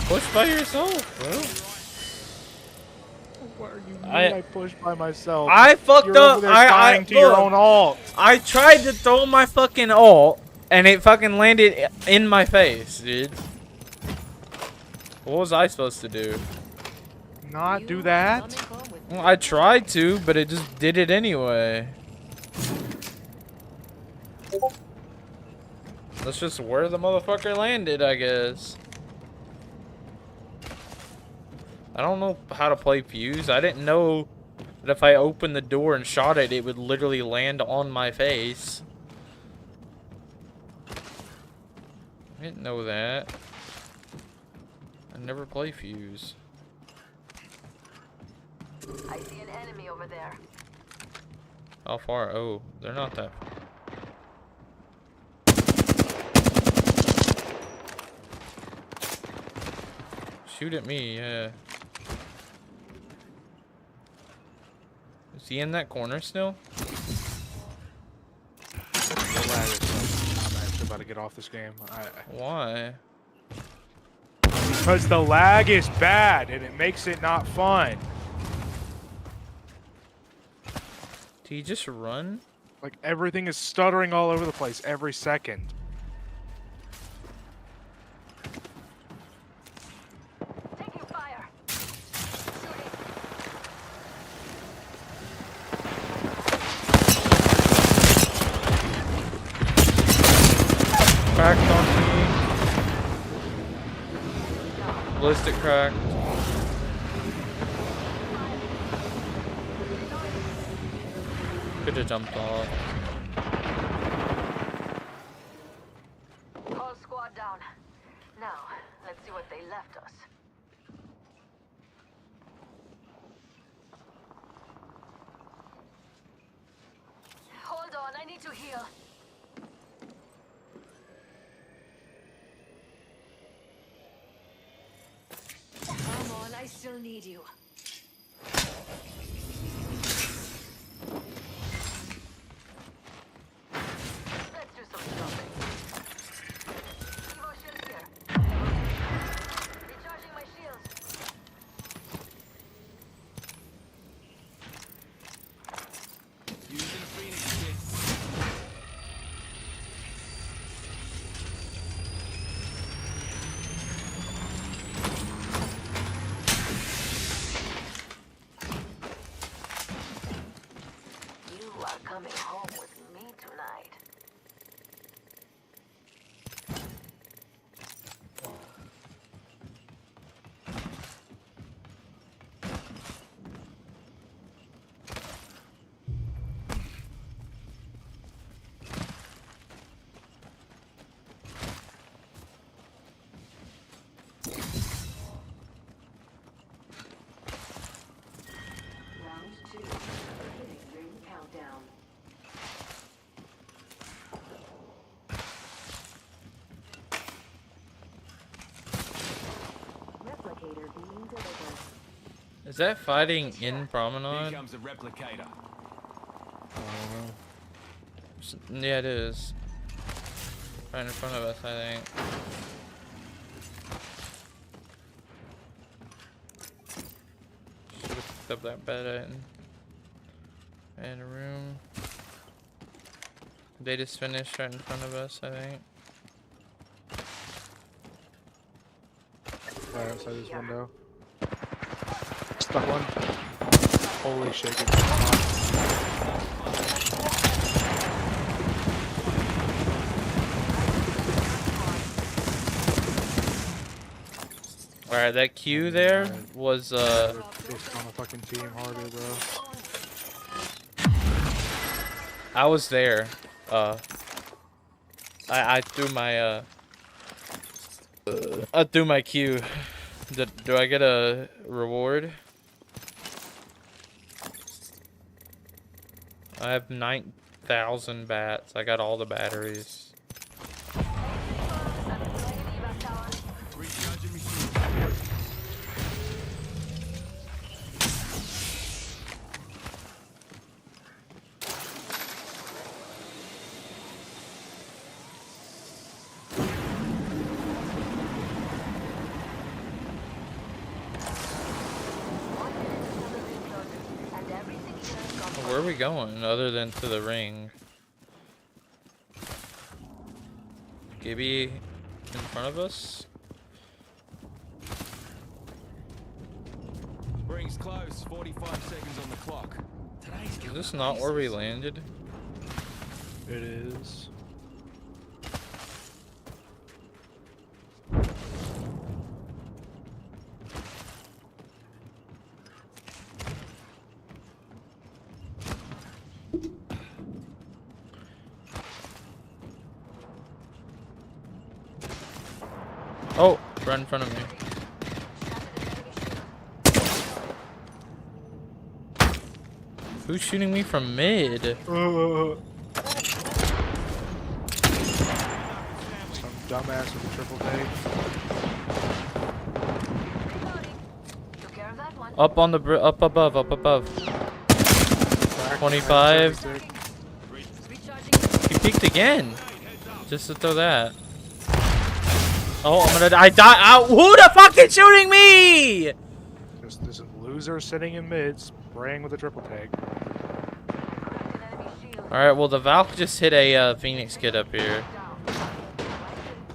Push by yourself, bro. What are you mean I I pushed by myself? I fucked You're up. over there dying to your look, own ult. I tried to throw my fucking ult, and it fucking landed in my face, dude. What was I supposed to do? Not do that. coming home with Well, I tried to, but it just did it anyway. That's just where the motherfucker landed, I guess. I don't know how to play Fuse. I didn't know that if I opened the door and shot it, it would literally land on my face. I didn't know that. I never play Fuse. I see an enemy over there. How far? Oh, they're not that far. Shoot at me, yeah. Is he in that corner still? The lag is so- I'm actually about to get off this game. Why? Because the lag is bad and it makes it not fun. Did he just run? Like everything is stuttering all over the place every second. Taking fire. Cracked on me. Ballistic cracked. Could have jumped off. All squad down. Now, let's see what they left us. Hold on, I need to heal. Come on, I still need you. Let's do some shopping. Evo shields here. Recharging my shields. using a Phoenix kit. You are coming home with me tonight. Round 2. Hitting ring countdown. Replicator being delivered. Is that fighting in Here Promenade? comes a replicator. Yeah, it is. Right in front of us, I think. Should have picked up that bed in a room. They just finished right in front of us, I think. Right outside this window. Stuck one. Holy shit, it's Alright, that Q there was They're just on a fucking team harder, bro. I was there. I threw my Q. Do I get a reward? I have 9,000 bats. I got all the batteries. Recharging my shield. Where are we going other than to the ring? Gibby in front of us? Ring's close. 45 seconds on the clock. Is this not where we landed? It is. Oh, right in front of me. Who's shooting me from mid? Some dumbass with a triple take. Up on the up above, up above. 25. He peeked again. Just to throw that. Oh, I die. Who the fuck is shooting me? There's a loser sitting in mid, spraying with a triple take. Alright, well, the Valk just hit a Phoenix kid up here.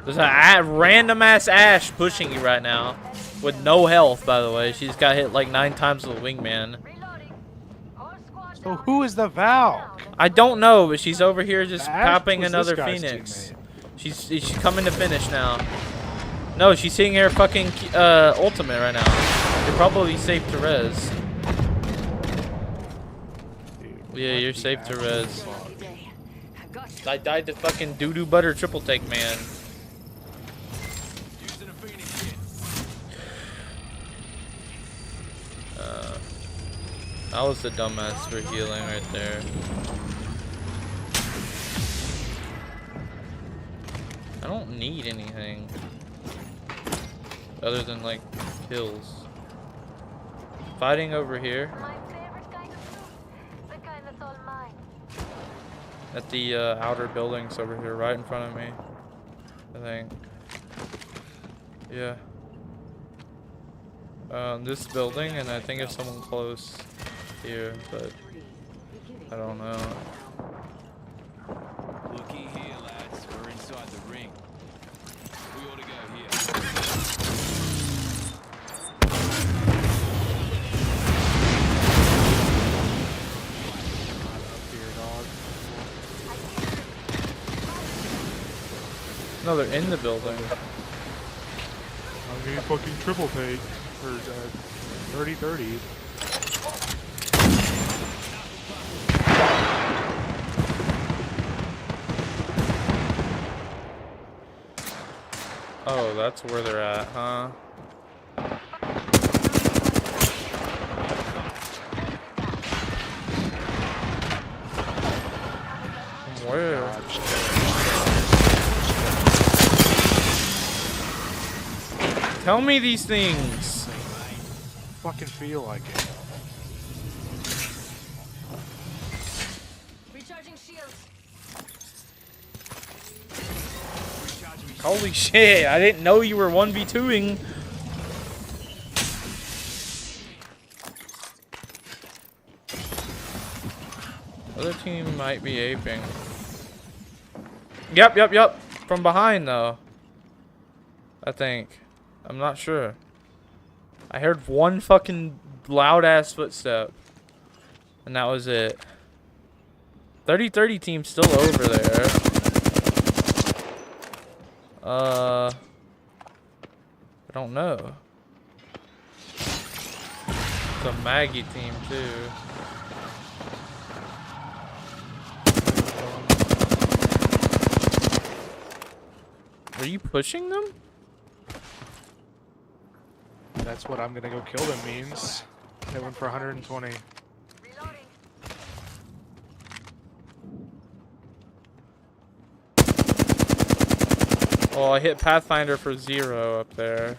There's a random ass Ash pushing you right now. With no health, by the way. She's got hit like 9 times with a wingman. So who is the Valk? I don't know, but she's over here just Ash popping was another this guy's Phoenix. teammate. She's coming to finish now. No, she's hitting her fucking ultimate right now. You're probably safe to res. Yeah, you're safe to res. I died to fucking doo-doo butter triple take, man. Using a Phoenix kit. That was the dumbass for healing right there. I don't need anything other than like kills. Fighting over here at the outer buildings over here, right in front of me. I think. Yeah. This building, and I think there's someone close here, but I don't know. Looky here, lads. We're inside the ring. We ought to go here. No, they're in the building. I'm getting fucking triple take. Or 30-30. Oh, that's where they're at, huh? Where? Tell me these things. Fucking feel like it. Recharging shields. Holy shit, I didn't know you were 1v2ing. Other team might be aping. Yep. From behind, though. I think. I'm not sure. I heard one fucking loud-ass footstep. And that was it. 30-30 team's still over there. I don't know. It's a Maggie team, too. Are you pushing them? That's what I'm gonna go kill them means. They went for 120. Well, I hit Pathfinder for 0 up there.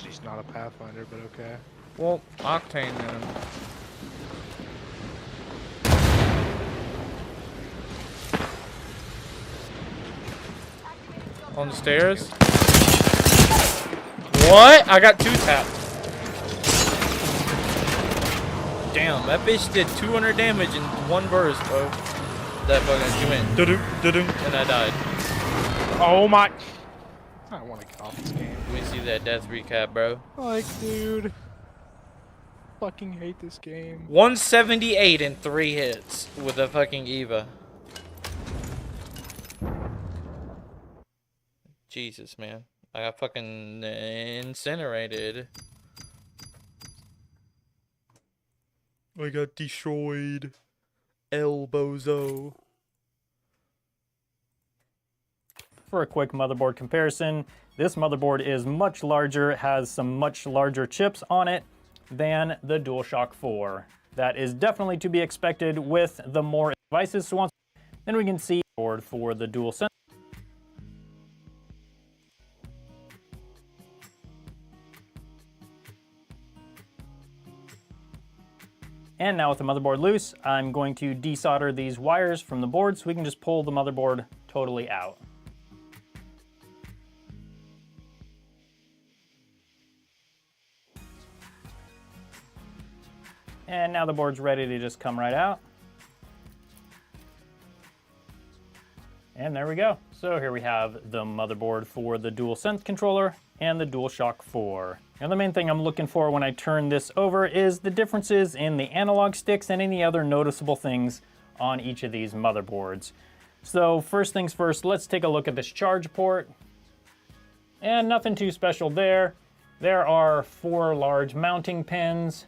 It's not a Pathfinder, but okay. Well, Octane then. On the stairs? What? I got 2 tapped. Damn, that bitch did 200 damage in 1 burst, bro. That fucking, she went doo-doo, and I died. Oh my! I want to get off this game. Let me see that death recap, bro. Like, dude. Fucking hate this game. 178 in 3 hits with a fucking Eva. Jesus, man. I got fucking incinerated. I got destroyed. Elbozo. For a quick motherboard comparison, this motherboard is much larger, has some much larger chips on it than the DualShock 4. That is definitely to be expected with the more devices. So once then we can see board for the DualSense. And now with the motherboard loose, I'm going to desolder these wires from the board so we can just pull the motherboard totally out. And now the board's ready to just come right out. And there we go. So here we have the motherboard for the DualSense controller and the DualShock 4. Now the main thing I'm looking for when I turn this over is the differences in the analog sticks and any other noticeable things on each of these motherboards. So first things first, let's take a look at this charge port. And nothing too special there. There are 4 large mounting pins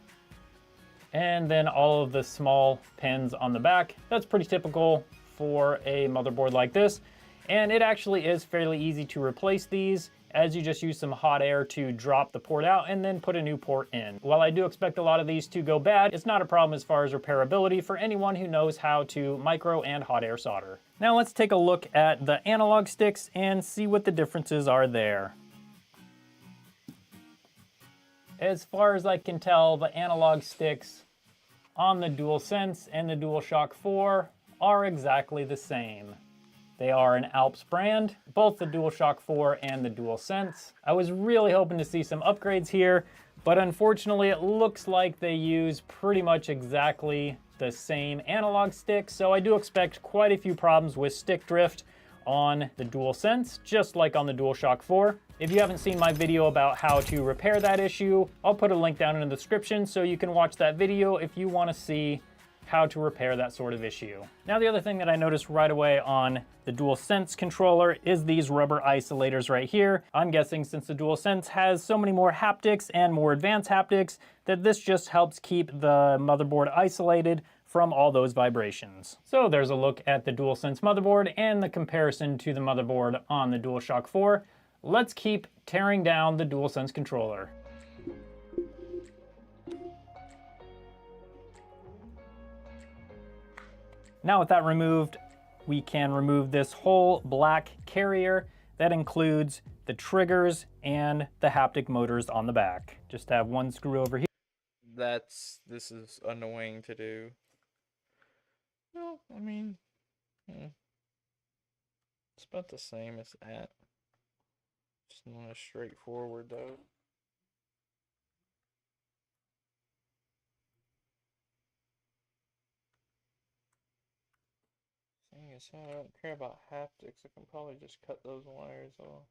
and then all of the small pins on the back. That's pretty typical for a motherboard like this. And it actually is fairly easy to replace these, as you just use some hot air to drop the port out and then put a new port in. While I do expect a lot of these to go bad, it's not a problem as far as repairability for anyone who knows how to micro and hot air solder. Now let's take a look at the analog sticks and see what the differences are there. As far as I can tell, the analog sticks on the DualSense and the DualShock 4 are exactly the same. They are an Alps brand, both the DualShock 4 and the DualSense. I was really hoping to see some upgrades here, but unfortunately it looks like they use pretty much exactly the same analog stick, so I do expect quite a few problems with stick drift on the DualSense, just like on the DualShock 4. If you haven't seen my video about how to repair that issue, I'll put a link down in the description so you can watch that video if you want to see how to repair that sort of issue. Now the other thing that I noticed right away on the DualSense controller is these rubber isolators right here. I'm guessing since the DualSense has so many more haptics and more advanced haptics that this just helps keep the motherboard isolated from all those vibrations. So there's a look at the DualSense motherboard and the comparison to the motherboard on the DualShock 4. Let's keep tearing down the DualSense controller. Now with that removed, we can remove this whole black carrier. That includes the triggers and the haptic motors on the back. Just have one screw over here. This is annoying to do. No, I mean, it's about the same as that. Just not as straightforward though. Thing is, I don't care about haptics. I can probably just cut those wires off.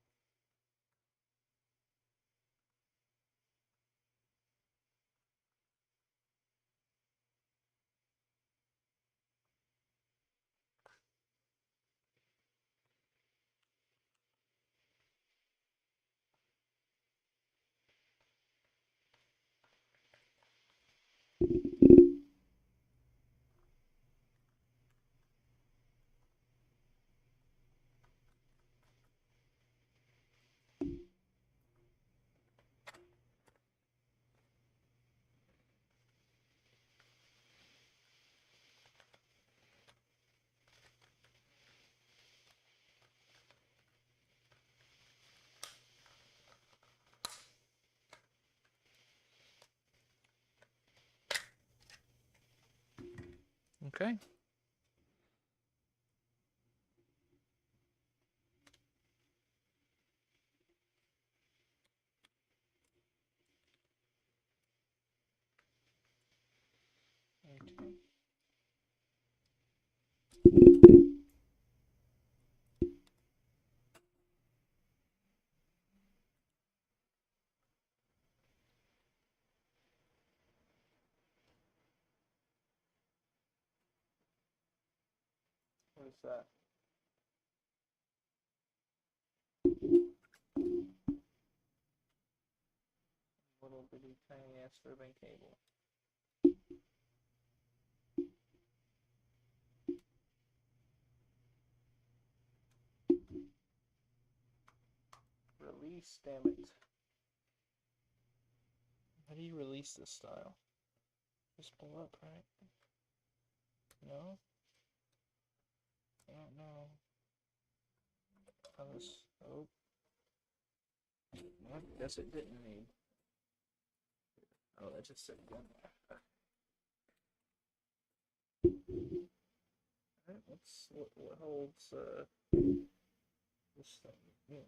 Okay. Okay. What is that? Little bitty tiny ass ribbon cable. Release, damn it. How do you release this style? Just pull up, right? No? I don't know. How this. Oh. Well, I guess it didn't need. Oh, that just said gun there. Alright, what holds this thing? Yeah.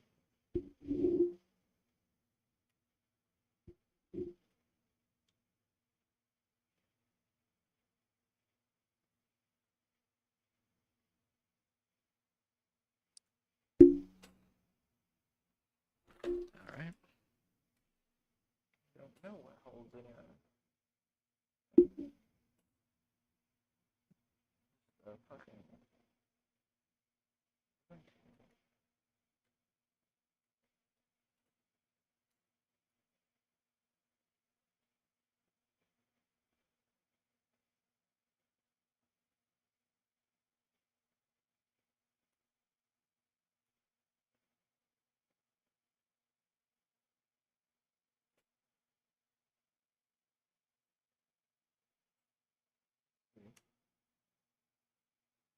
Alright. Don't know what holds it in. Fucking.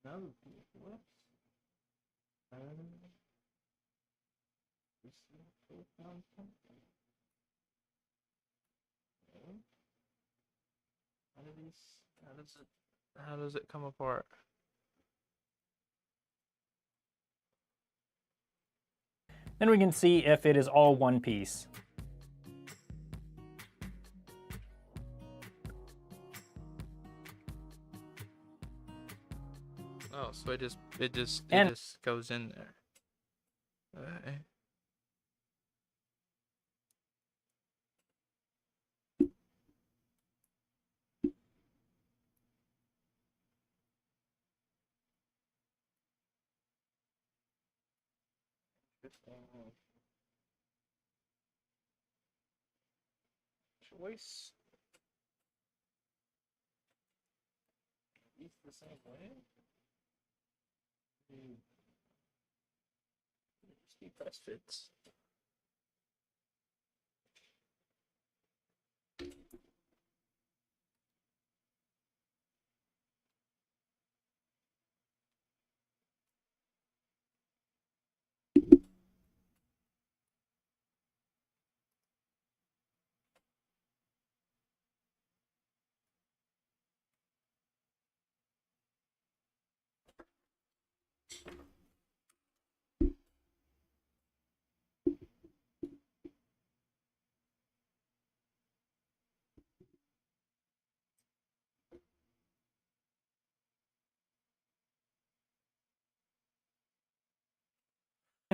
No, whoops. Found something. No. How does it come apart? Then we can see if it is all one piece. Oh, so it just goes in there. Okay. Choice. It's the same way. Just press fits.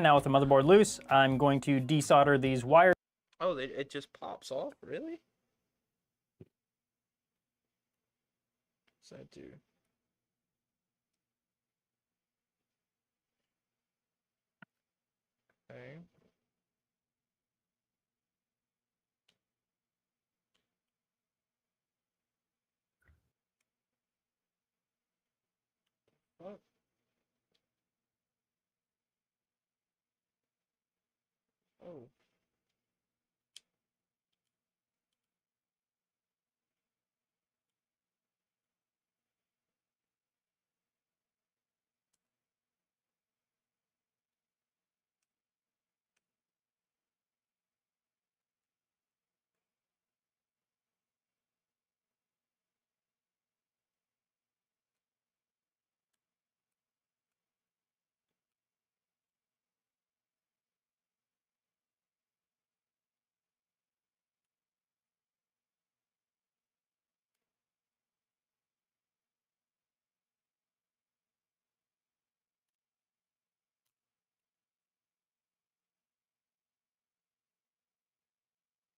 Now with the motherboard loose, I'm going to desolder these wires. Oh, it just pops off? Really? What's that do? Okay. What? Oh.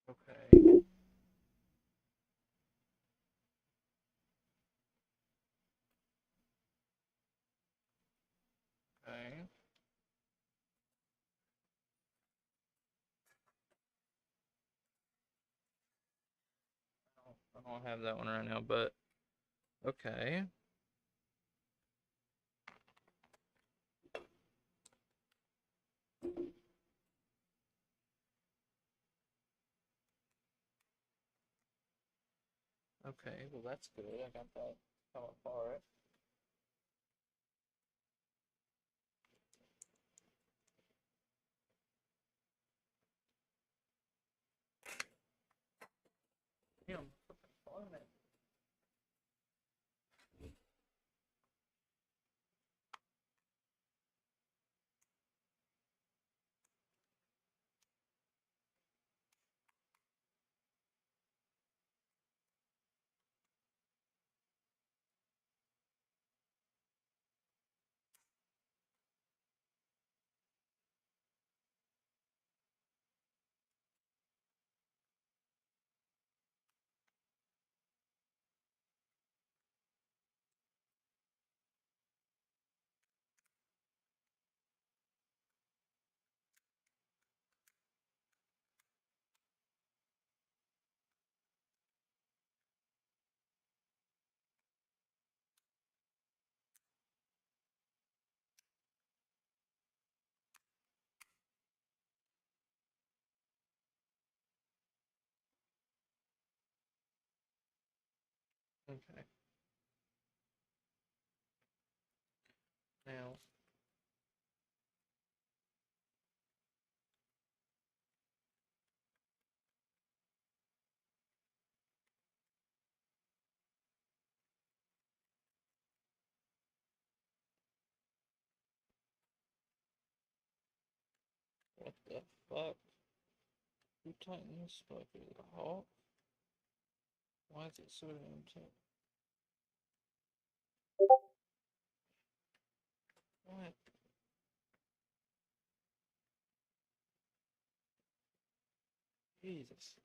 Okay. Okay. I don't have that one right now, but okay. Okay, well that's good. I got that come apart. Damn, fucking fun. Okay. Now, what the fuck? Who tightened this fucker off? Why is it so damn tight? What? Jesus.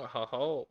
Oh.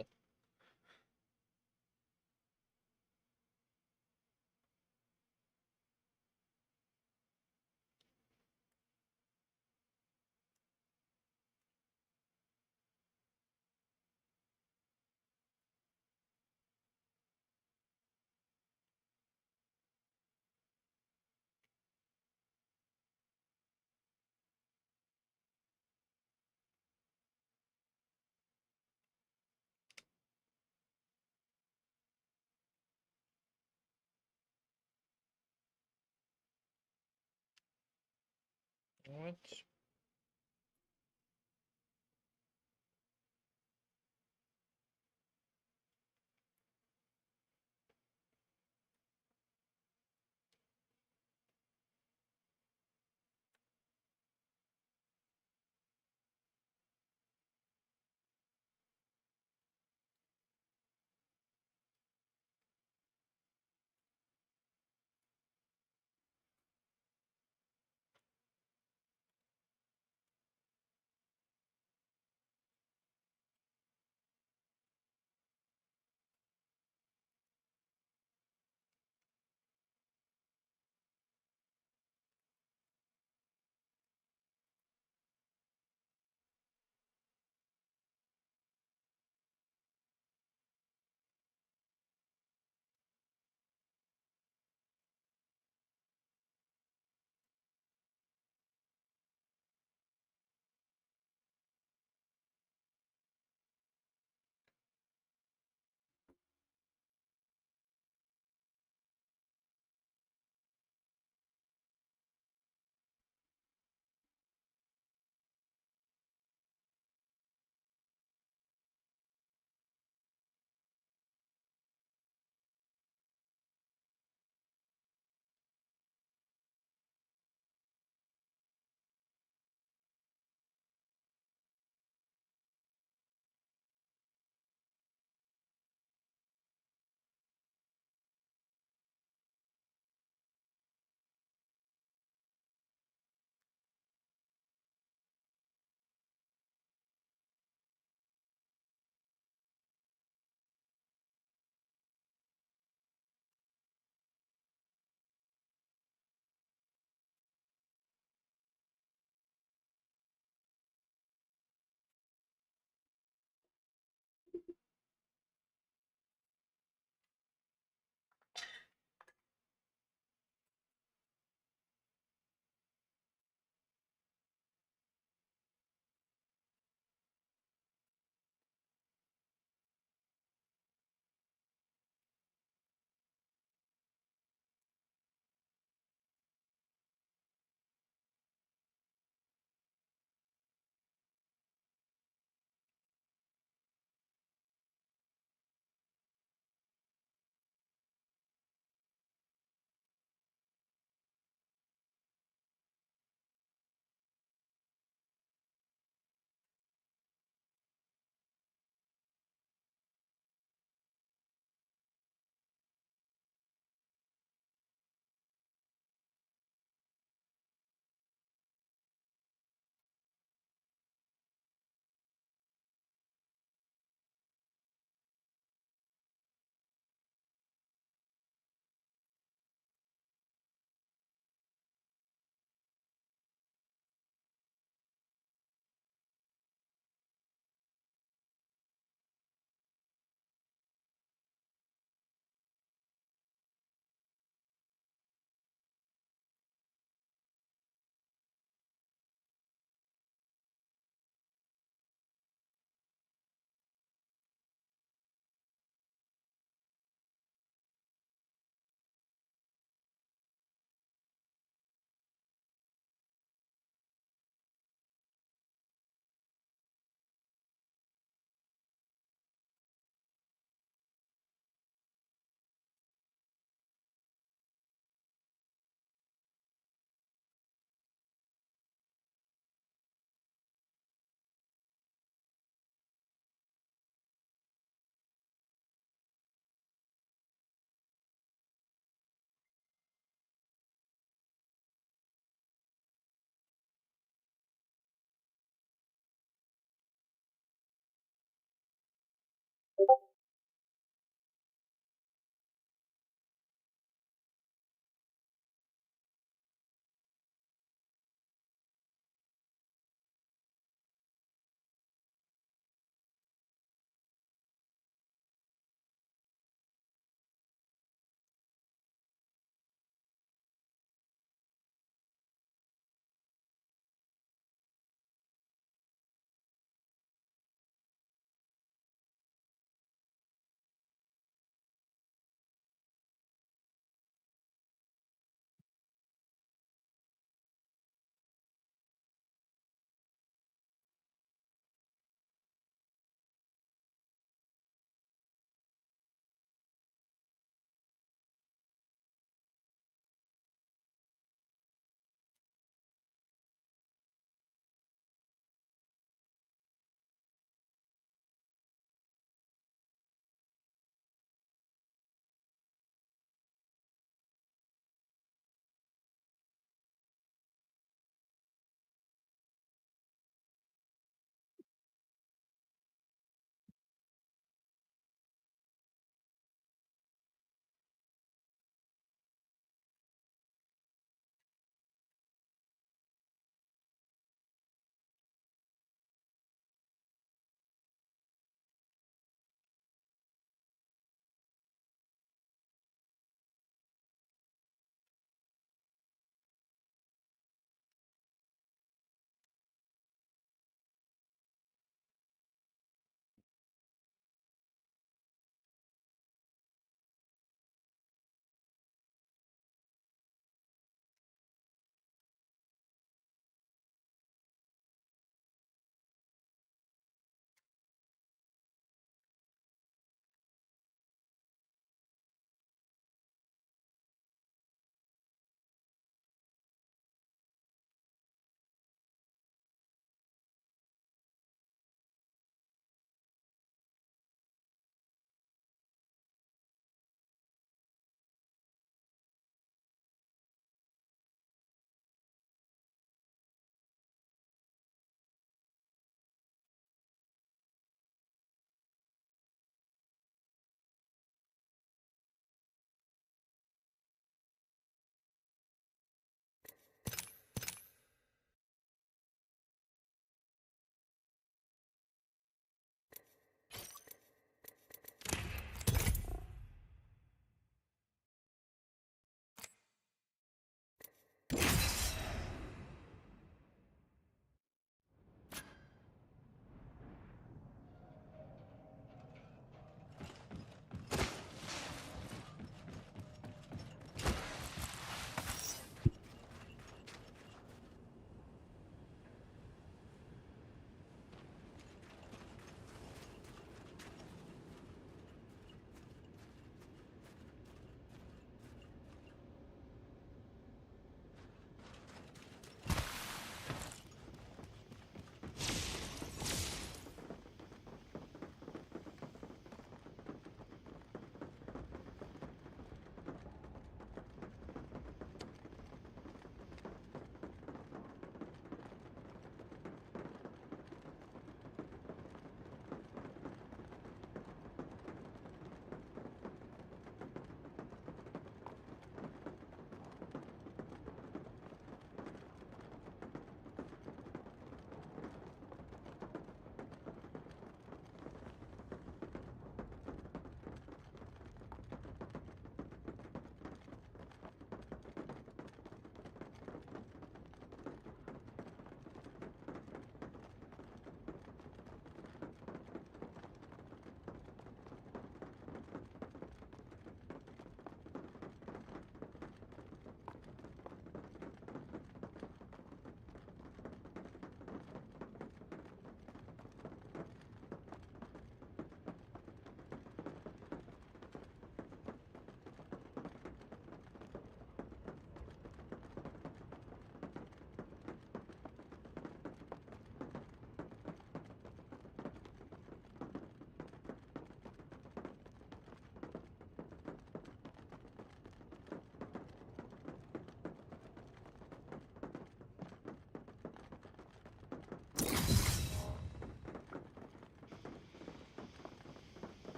What?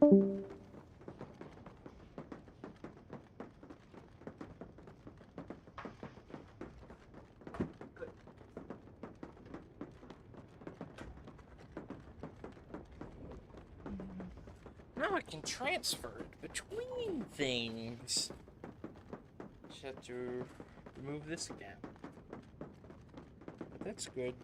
Now I can transfer it between things. Just have to remove this again. But that's good.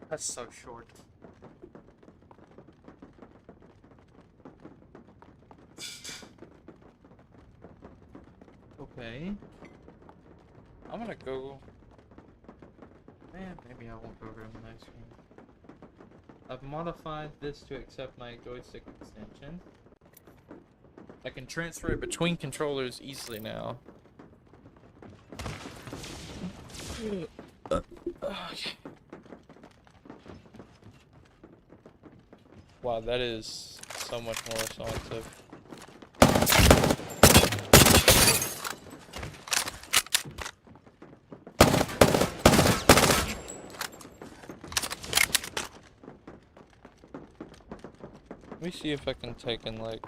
That's so short. Okay. I'm gonna go. Man, maybe I won't go grab an ice cream. I've modified this to accept my joystick extension. I can transfer it between controllers easily now. Okay. Wow, that is so much more responsive. Let me see if I can take and like...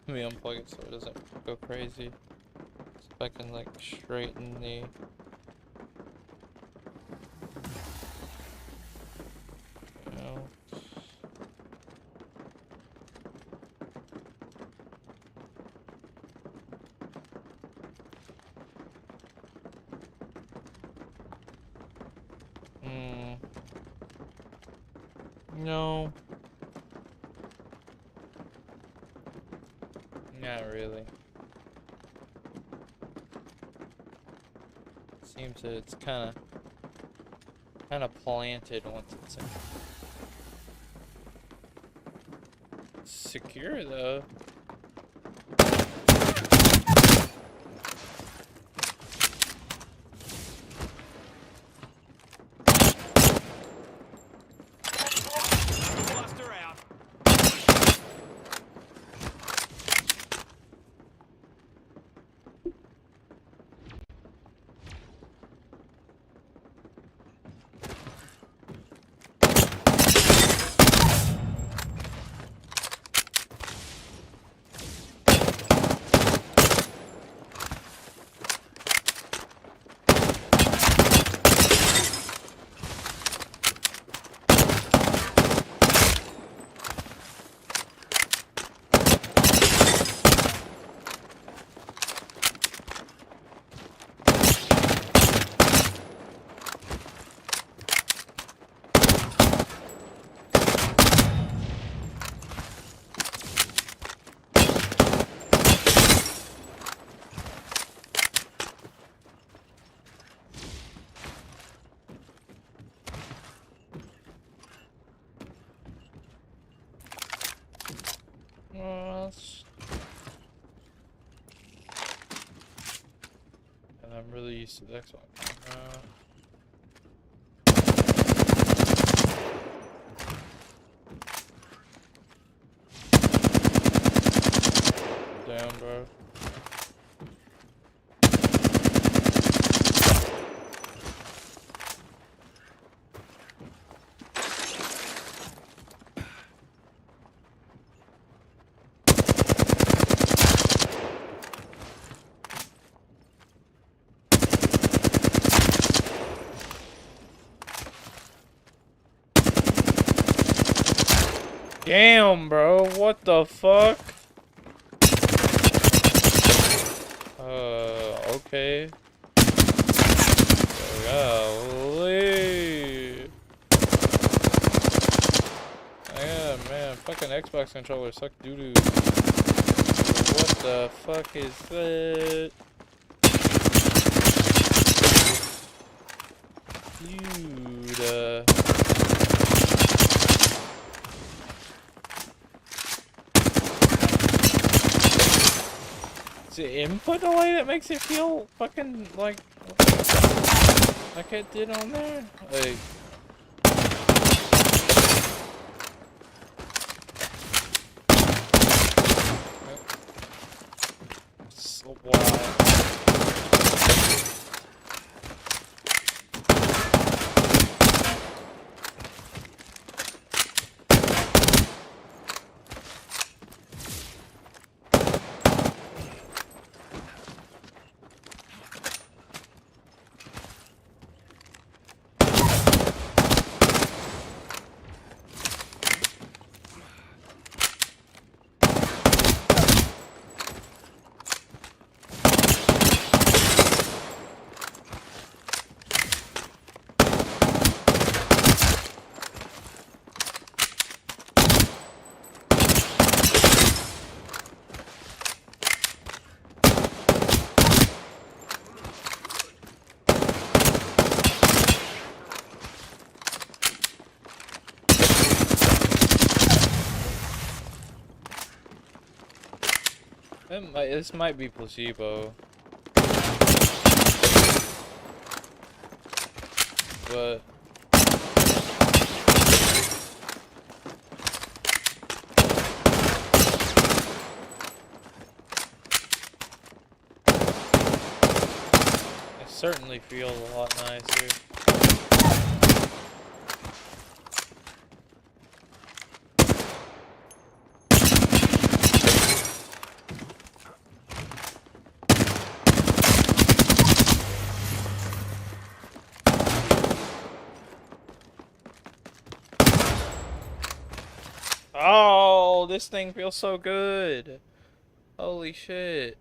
Let me unplug it so it doesn't go crazy. See if I can like straighten the... No. Not really. Seems that it's kind of planted once it's in. Secure though. Cluster out. And I'm really used to this one. Damn, bro. Damn, bro, what the fuck? Okay. Golly. Yeah, man, fucking Xbox controller suck doo-doo. What the fuck is that? Dude, is it input delay that makes it feel fucking like it did on there? Like, so why? This might be placebo. But it certainly feels a lot nicer. Oh, this thing feels so good. Holy shit.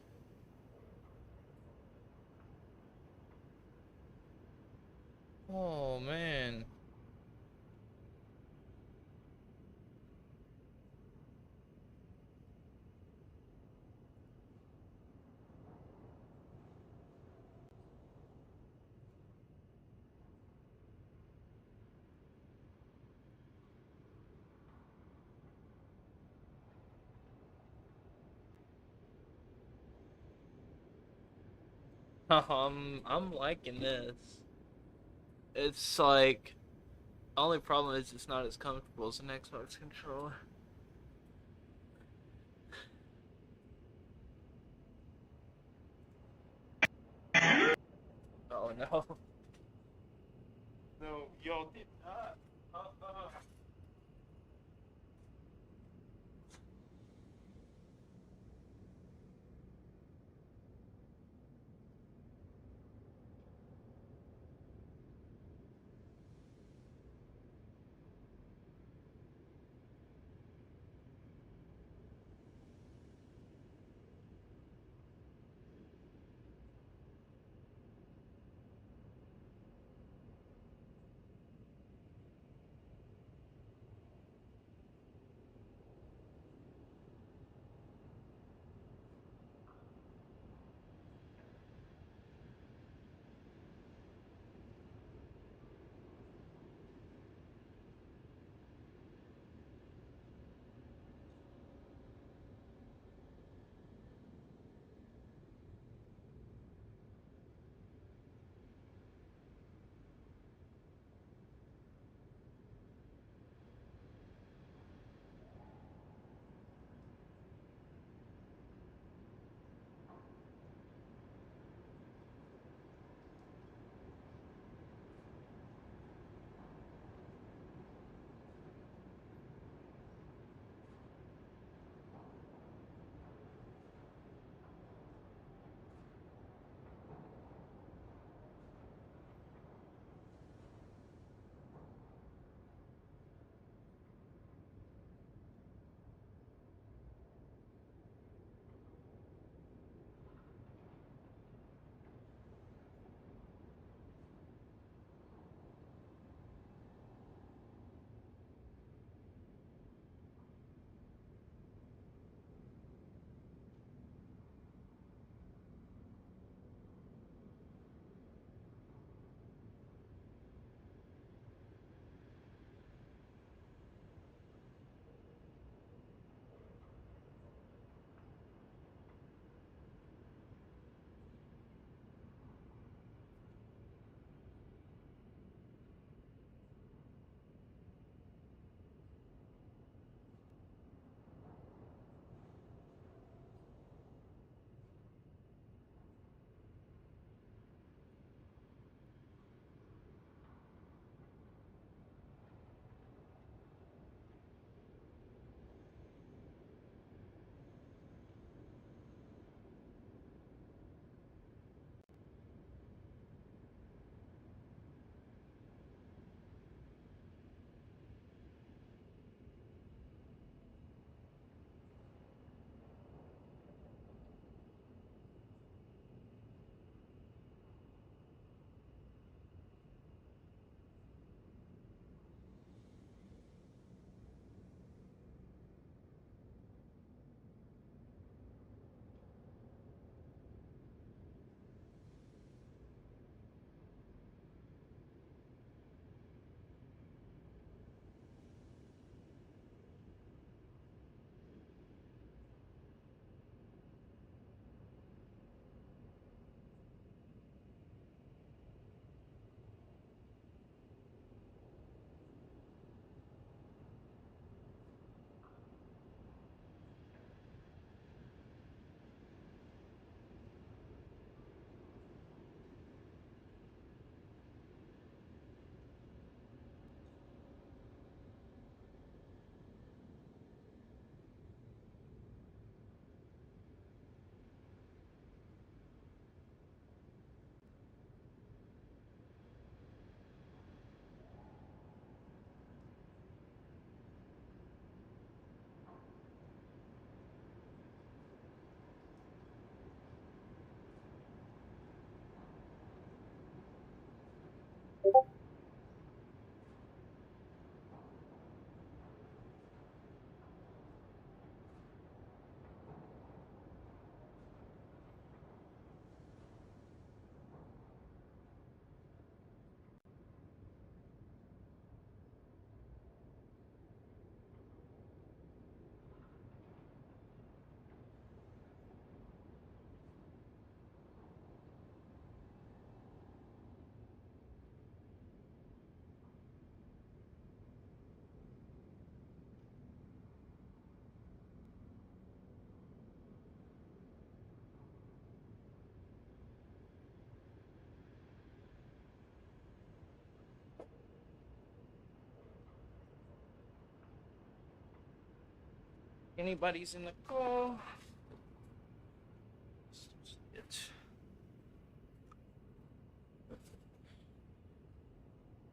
Oh, man. I'm liking this. It's like, only problem is it's not as comfortable as an Xbox controller. Oh no. No, y'all did not. Anybody's in the call?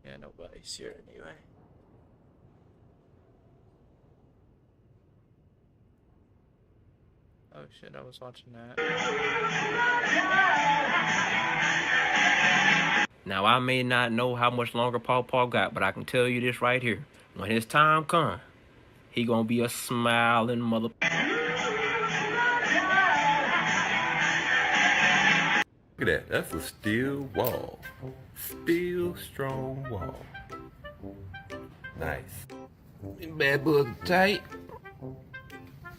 Yeah, nobody's here anyway. Oh shit, I was watching that. Now, I may not know how much longer Paw got, but I can tell you this right here. When his time comes, he gonna be a smiling mother... Look at that. That's a steel wall. Steel strong wall. Nice. Bad boy tight.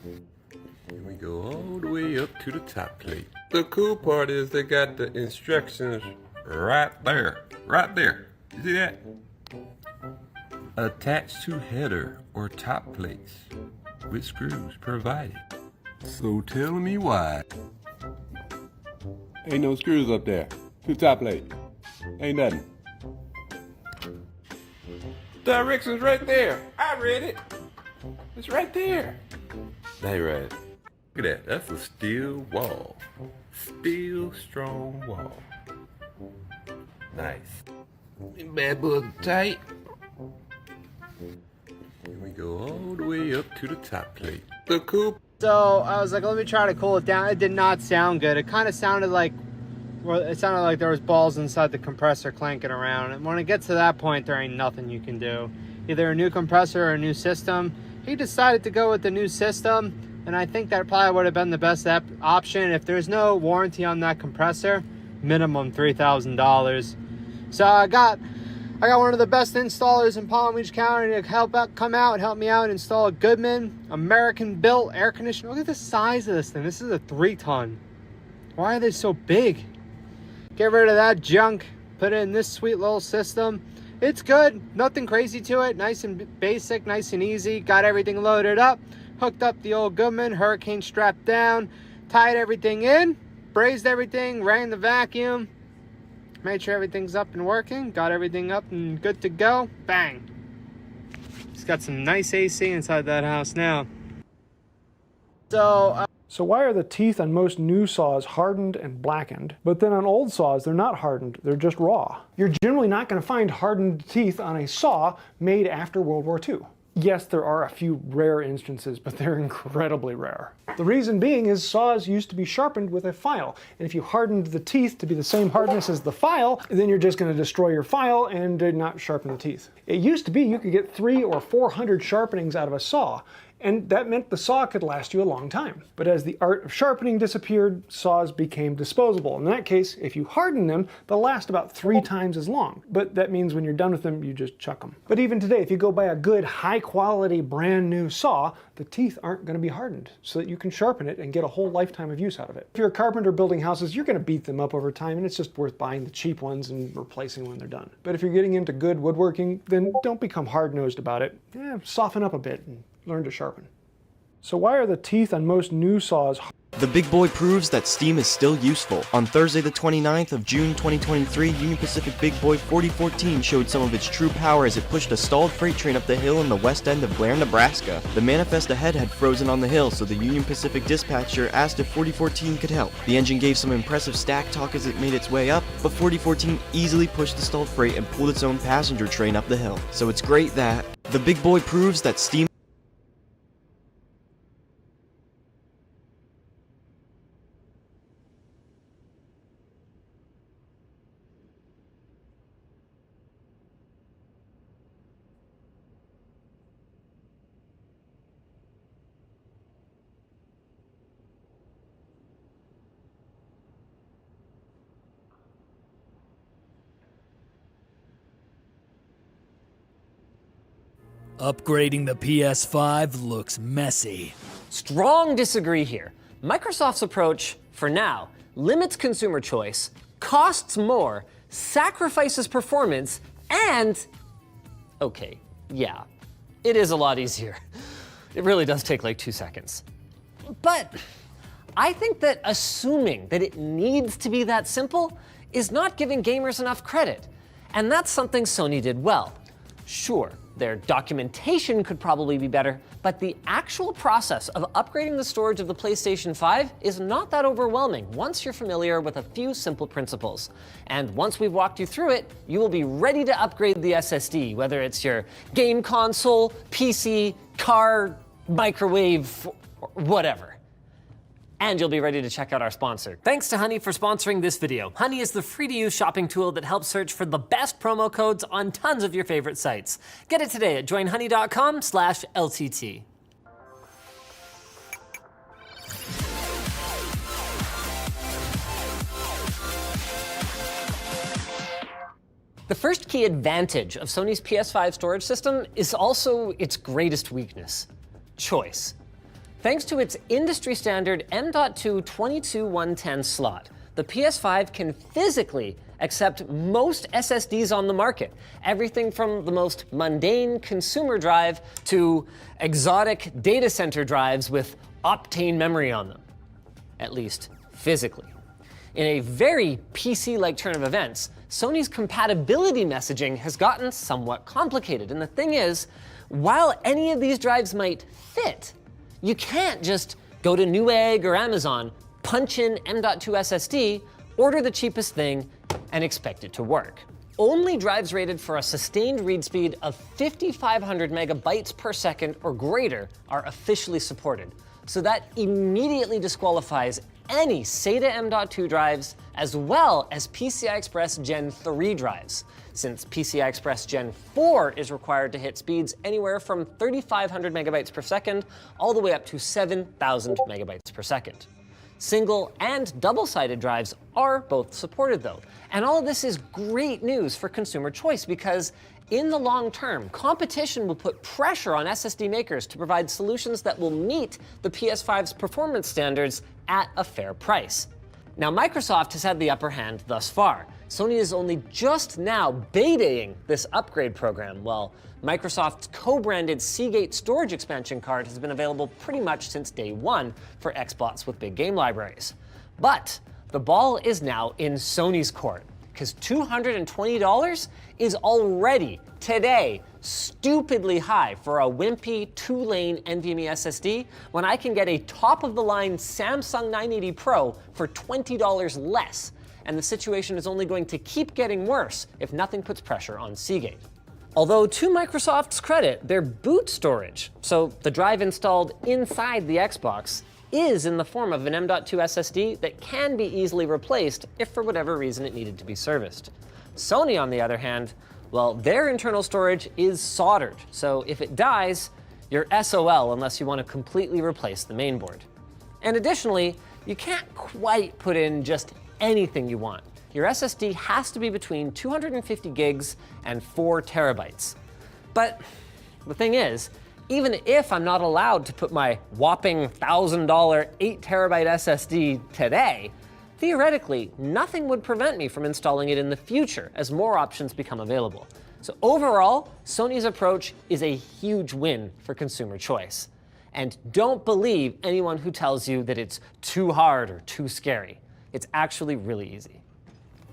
Here we go all the way up to the top plate. The cool part is they got the instructions right there. Right there. You see that? Attached to header or top plates with screws provided. So tell me why. Ain't no screws up there. To top plate. Ain't nothing. Directions right there. I read it. It's right there. Now you read it. Look at that. That's a steel wall. Steel strong wall. Nice. Bad boy tight. Here we go all the way up to the top plate. The cool. So I was like, let me try to cool it down. It did not sound good. It kind of sounded like, well, it sounded like there was balls inside the compressor clanking around. And when it gets to that point, there ain't nothing you can do. Either a new compressor or a new system. He decided to go with the new system, and I think that probably would have been the best option. If there's no warranty on that compressor, minimum $3,000. So I got one of the best installers in Palm Beach County to come out and help me out and install a Goodman American-built air conditioner. Look at the size of this thing. This is a 3-ton. Why are they so big? Get rid of that junk. Put it in this sweet little system. It's good. Nothing crazy to it. Nice and basic, nice and easy. Got everything loaded up. Hooked up the old Goodman Hurricane strap down. Tied everything in. Brazed everything. Ran the vacuum. Made sure everything's up and working. Got everything up and good to go. Bang. It's got some nice AC inside that house now. So why are the teeth on most new saws hardened and blackened, but then on old saws they're not hardened, they're just raw? You're generally not going to find hardened teeth on a saw made after World War II. Yes, there are a few rare instances, but they're incredibly rare. The reason being is saws used to be sharpened with a file, and if you hardened the teeth to be the same hardness as the file, then you're just going to destroy your file and not sharpen the teeth. It used to be you could get 300 or 400 sharpenings out of a saw, and that meant the saw could last you a long time. But as the art of sharpening disappeared, saws became disposable. In that case, if you harden them, they'll last about 3 times as long. But that means when you're done with them, you just chuck them. But even today, if you go buy a good, high-quality, brand new saw, the teeth aren't going to be hardened, so that you can sharpen it and get a whole lifetime of use out of it. If you're a carpenter building houses, you're going to beat them up over time, and it's just worth buying the cheap ones and replacing them when they're done. But if you're getting into good woodworking, then don't become hard-nosed about it. Soften up a bit and learn to sharpen. So why are the teeth on most new saws? The Big Boy proves that steam is still useful. On Thursday the 29th of June 2023, Union Pacific Big Boy 4014 showed some of its true power as it pushed a stalled freight train up the hill in the west end of Blair, Nebraska. The manifest ahead had frozen on the hill, so the Union Pacific dispatcher asked if 4014 could help. The engine gave some impressive stack talk as it made its way up, but 4014 easily pushed the stalled freight and pulled its own passenger train up the hill. So it's great that the Big Boy proves that steam Upgrading the PS5 looks messy. Strong disagree here. Microsoft's approach, for now, limits consumer choice, costs more, sacrifices performance, and... Okay, yeah, it is a lot easier. It really does take like 2 seconds. But I think that assuming that it needs to be that simple is not giving gamers enough credit. And that's something Sony did well. Sure, Their documentation could probably be better, but the actual process of upgrading the storage of the PlayStation 5 is not that overwhelming once you're familiar with a few simple principles. And once we've walked you through it, you will be ready to upgrade the SSD, whether it's your game console, PC, car, microwave, or whatever. And you'll be ready to check out our sponsor. Thanks to Honey for sponsoring this video. Honey is the free-to-use shopping tool that helps search for the best promo codes on tons of your favorite sites. Get it today at joinhoney.com/LTT. The first key advantage of Sony's PS5 storage system is also its greatest weakness: choice. Thanks to its industry standard M.2 22110 slot, the PS5 can physically accept most SSDs on the market. Everything from the most mundane consumer drive to exotic data center drives with octane memory on them. At least physically. In a very PC-like turn of events, Sony's compatibility messaging has gotten somewhat complicated. And the thing is, while any of these drives might fit, you can't just go to Newegg or Amazon, punch in M.2 SSD, order the cheapest thing, and expect it to work. Only drives rated for a sustained read speed of 5,500 megabytes per second or greater are officially supported. So that immediately disqualifies any SATA M.2 drives, as well as PCI Express Gen 3 drives, since PCI Express Gen 4 is required to hit speeds anywhere from 3,500 megabytes per second all the way up to 7,000 megabytes per second. Single and double-sided drives are both supported though, and all of this is great news for consumer choice because in the long term, competition will put pressure on SSD makers to provide solutions that will meet the PS5's performance standards at a fair price. Now, Microsoft has had the upper hand thus far. Sony is only just now betaing this upgrade program, while Microsoft's co-branded Seagate storage expansion card has been available pretty much since day one for Xbox with big game libraries. But the ball is now in Sony's court, because $220 is already, today, stupidly high for a wimpy 2-lane NVMe SSD when I can get a top-of-the-line Samsung 980 Pro for $20 less. And the situation is only going to keep getting worse if nothing puts pressure on Seagate. Although to Microsoft's credit, their boot storage, so the drive installed inside the Xbox, is in the form of an M.2 SSD that can be easily replaced if for whatever reason it needed to be serviced. Sony, on the other hand, well, their internal storage is soldered, so if it dies, you're SOL unless you want to completely replace the mainboard. And additionally, you can't quite put in just anything you want. Your SSD has to be between 250 gigs and 4 terabytes. But the thing is, even if I'm not allowed to put my whopping $1,000 8 terabyte SSD today, theoretically, nothing would prevent me from installing it in the future as more options become available. So overall, Sony's approach is a huge win for consumer choice. And don't believe anyone who tells you that it's too hard or too scary. It's actually really easy.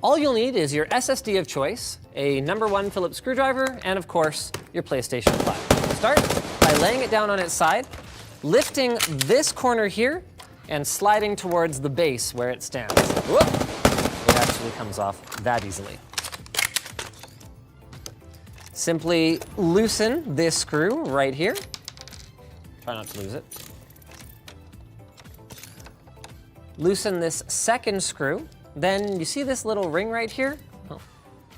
All you'll need is your SSD of choice, a #1 Phillips screwdriver, and of course, your PlayStation 5. Start by laying it down on its side, lifting this corner here, and sliding towards the base where it stands. Whoop! It actually comes off that easily. Simply loosen this screw right here. Try not to lose it. Loosen this second screw. Then you see this little ring right here? Oh,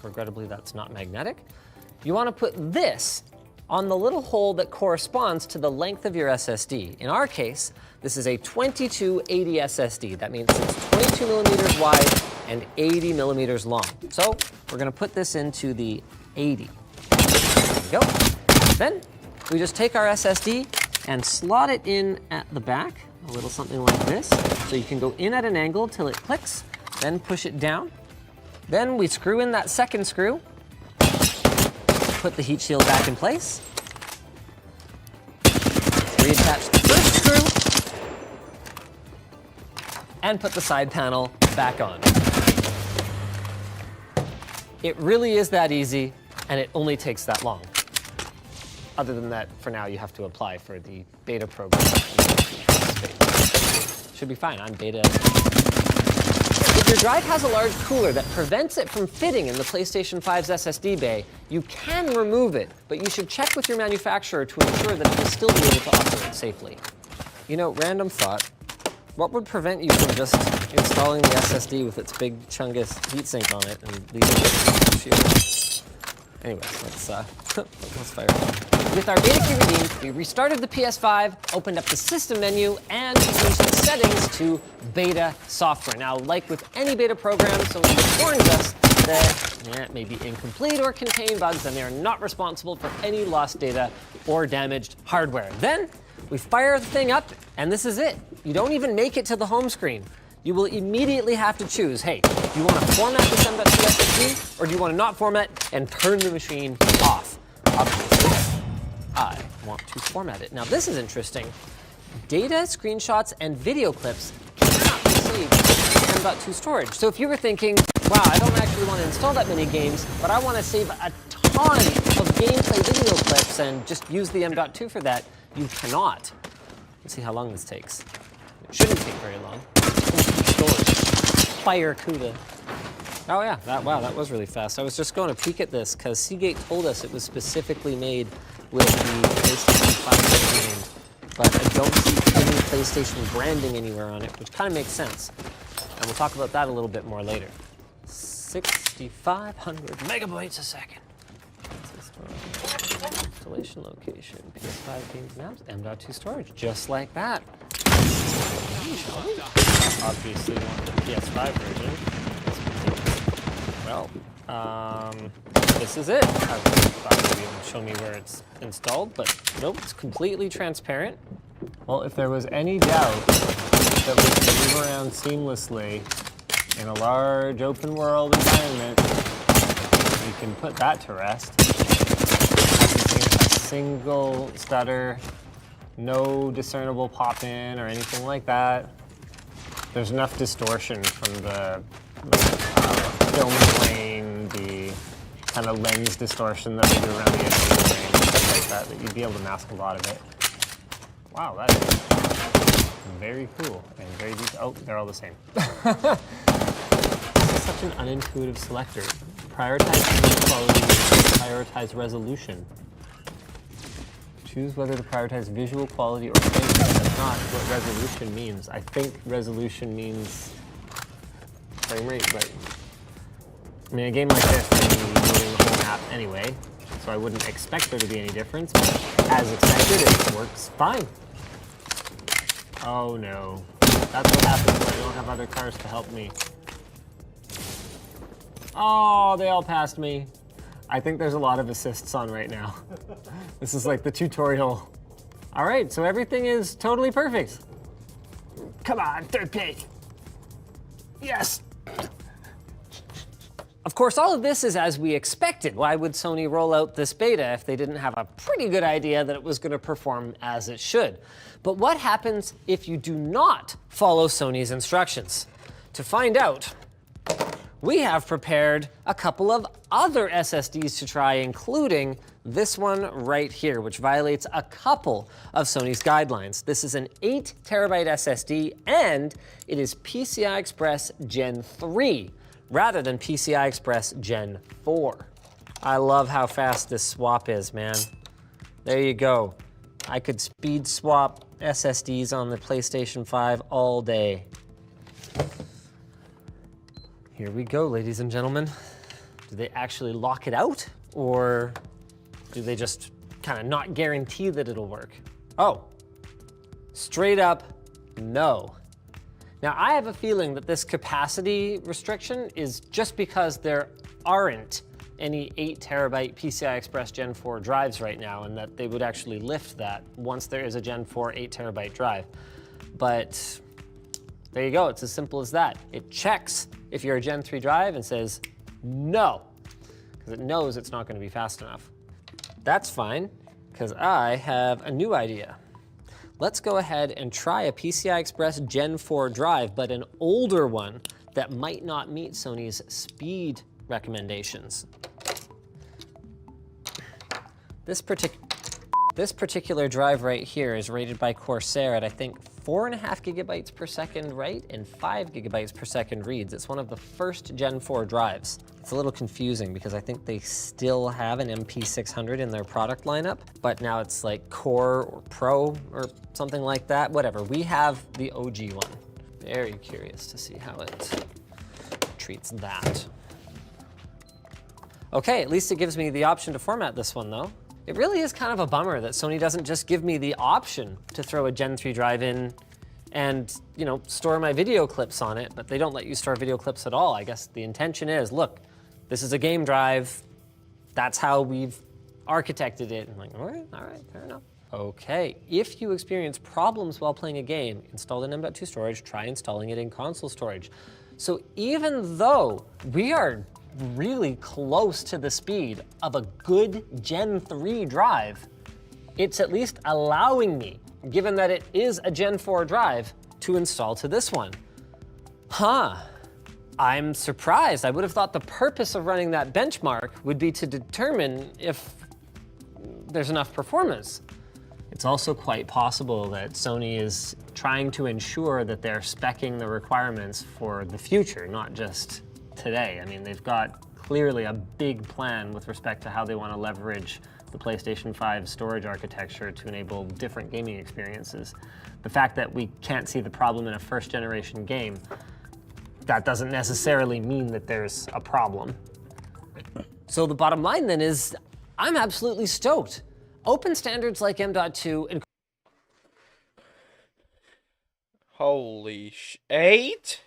regrettably, that's not magnetic. You want to put this on the little hole that corresponds to the length of your SSD. In our case, this is a 2280 SSD. That means it's 22 millimeters wide and 80 millimeters long. So we're going to put this into the 80. There we go. Then we just take our SSD and slot it in at the back, a little something like this. So you can go in at an angle till it clicks, then push it down. Then we screw in that second screw, put the heat shield back in place, reattach the first screw, and put the side panel back on. It really is that easy, and it only takes that long. Other than that, for now, you have to apply for the beta program. Should be fine. I'm beta. If your drive has a large cooler that prevents it from fitting in the PlayStation 5's SSD bay, you can remove it, but you should check with your manufacturer to ensure that it will still be able to operate safely. You know, random thought, what would prevent you from just installing the SSD with its big chungus heatsink on it and leaving it shield? Anyways, let's fire it up. With our beta key redeemed, we restarted the PS5, opened up the system menu, and changed the settings to beta software. Now, like with any beta program, Sony warns us that it may be incomplete or contain bugs, and they are not responsible for any lost data or damaged hardware. Then, we fire the thing up, and this is it. You don't even make it to the home screen. You will immediately have to choose, hey, do you want to format this M.2 SSD, or do you want to not format and turn the machine off? Obviously, I want to format it. Now, this is interesting. Data, screenshots, and video clips cannot be saved to M.2 storage. So if you were thinking, wow, I don't actually want to install that many games, but I want to save a ton of gameplay video clips and just use the M.2 for that, you cannot. Let's see how long this takes. It shouldn't take very long. Storage. Fire CUDA. Oh yeah, wow, that was really fast. I was just going to peek at this because Seagate told us it was specifically made with the PlayStation 5 brand, but I don't see any PlayStation branding anywhere on it, which kind of makes sense. And we'll talk about that a little bit more later. 6,500 megabytes a second. Installation location, PS5 games and apps, M.2 storage, just like that. Obviously want the PS5 version. Well, this is it. I thought maybe it would show me where it's installed, but nope, it's completely transparent. Well, if there was any doubt that we can move around seamlessly in a large open world environment, we can put that to rest. A single stutter, no discernible pop-in or anything like that. There's enough distortion from the film plane, the kind of lens distortion that we do around the edge of the frame, stuff like that you'd be able to mask a lot of it. Wow, that is very cool and very detailed. Oh, they're all the same. This is such an unintuitive selector. Prioritize image quality, prioritize resolution. Choose whether to prioritize visual quality or frame rate. That's not what resolution means. I think resolution means frame rate, but I mean, a game like this, you're loading the whole map anyway, so I wouldn't expect there to be any difference, but as expected, it works fine. Oh no. That's what happens when I don't have other cars to help me. Oh, they all passed me. I think there's a lot of assists on right now. This is like the tutorial. All right, so everything is totally perfect. Come on, third place. Yes. Of course, all of this is as we expected. Why would Sony roll out this beta if they didn't have a pretty good idea that it was going to perform as it should? But what happens if you do not follow Sony's instructions? To find out, we have prepared a couple of other SSDs to try, including this one right here, which violates a couple of Sony's guidelines. This is an 8 terabyte SSD, and it is PCI Express Gen 3 rather than PCI Express Gen 4. I love how fast this swap is, man. There you go. I could speed swap SSDs on the PlayStation 5 all day. Here we go, ladies and gentlemen. Do they actually lock it out, or do they just kind of not guarantee that it'll work? Oh, straight up, no. Now, I have a feeling that this capacity restriction is just because there aren't any 8 terabyte PCI Express Gen 4 drives right now, and that they would actually lift that once there is a Gen 4 8 terabyte drive. But there you go, it's as simple as that. It checks if you're a Gen 3 drive and says no, because it knows it's not going to be fast enough. That's fine, because I have a new idea. Let's go ahead and try a PCI Express Gen 4 drive, but an older one that might not meet Sony's speed recommendations. This particular This particular drive right here is rated by Corsair at, I think, 4.5 gigabytes per second write and 5 gigabytes per second reads. It's one of the first Gen 4 drives. It's a little confusing because I think they still have an MP600 in their product lineup, but now it's like Core or Pro or something like that. Whatever, we have the OG one. Very curious to see how it treats that. Okay, at least it gives me the option to format this one though. It really is kind of a bummer that Sony doesn't just give me the option to throw a Gen 3 drive in and, you know, store my video clips on it, but they don't let you store video clips at all. I guess the intention is, look, this is a game drive. That's how we've architected it. I'm like, all right, fair enough. Okay, if you experience problems while playing a game, install the M.2 storage, try installing it in console storage. So even though we are really close to the speed of a good Gen 3 drive, it's at least allowing me, given that it is a Gen 4 drive, to install to this one. Huh, I'm surprised. I would have thought the purpose of running that benchmark would be to determine if there's enough performance. It's also quite possible that Sony is trying to ensure that they're speccing the requirements for the future, not just today. I mean, they've got clearly a big plan with respect to how they want to leverage the PlayStation 5 storage architecture to enable different gaming experiences. The fact that we can't see the problem in a first-generation game, that doesn't necessarily mean that there's a problem. So the bottom line then is, I'm absolutely stoked. Open standards like M.2 and Holy sh... 8?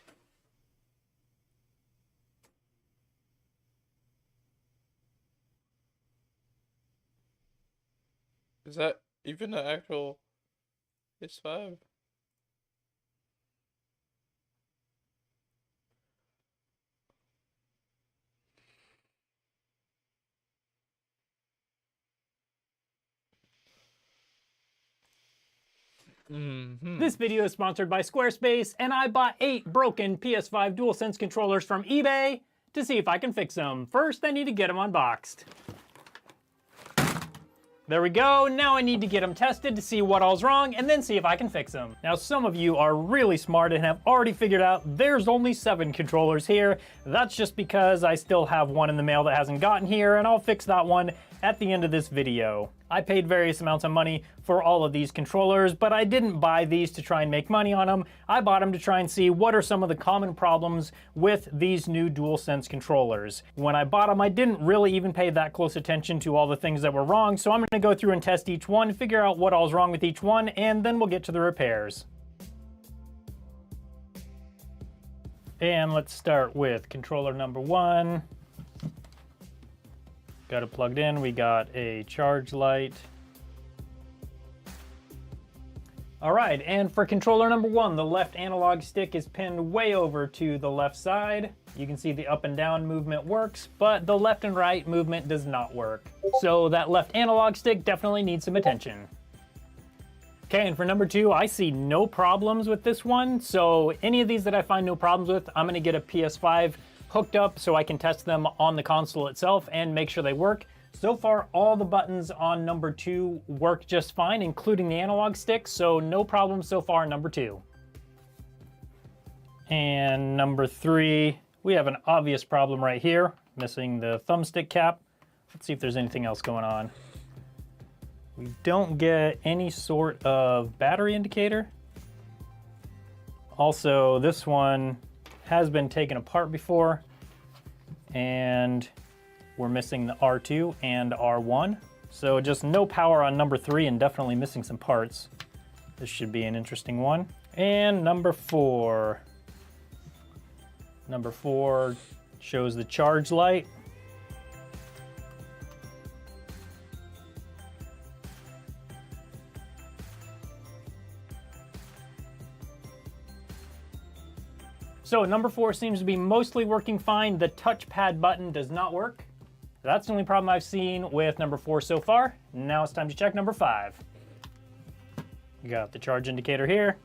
Is that even an actual PS5? This video is sponsored by Squarespace, and I bought 8 broken PS5 DualSense controllers from eBay to see if I can fix them. First, I need to get them unboxed. There we go. Now I need to get them tested to see what all's wrong and then see if I can fix them. Now some of you are really smart and have already figured out there's only 7 controllers here. That's just because I still have one in the mail that hasn't gotten here, and I'll fix that one at the end of this video. I paid various amounts of money for all of these controllers, but I didn't buy these to try and make money on them. I bought them to try and see what are some of the common problems with these new DualSense controllers. When I bought them, I didn't really even pay that close attention to all the things that were wrong, so I'm gonna go through and test each one, figure out what all's wrong with each one, and then we'll get to the repairs. And let's start with controller number 1. Got it plugged in, we got a charge light. All right, and for controller number 1, the left analog stick is pinned way over to the left side. You can see the up and down movement works, but the left and right movement does not work. So that left analog stick definitely needs some attention. Okay, and for number 2, I see no problems with this one. So any of these that I find no problems with, I'm gonna get a PS5 hooked up so I can test them on the console itself and make sure they work. So far, all the buttons on number 2 work just fine, including the analog stick, so no problem so far in number 2. And number 3, we have an obvious problem right here, missing the thumbstick cap. Let's see if there's anything else going on. We don't get any sort of battery indicator. Also, this one has been taken apart before, and we're missing the R2 and R1. So just no power on number 3 and definitely missing some parts. This should be an interesting one. And number 4. Number 4 shows the charge light. So number 4 seems to be mostly working fine. The touchpad button does not work. That's the only problem I've seen with number 4 so far. Now it's time to check number 5. You got the charge indicator here.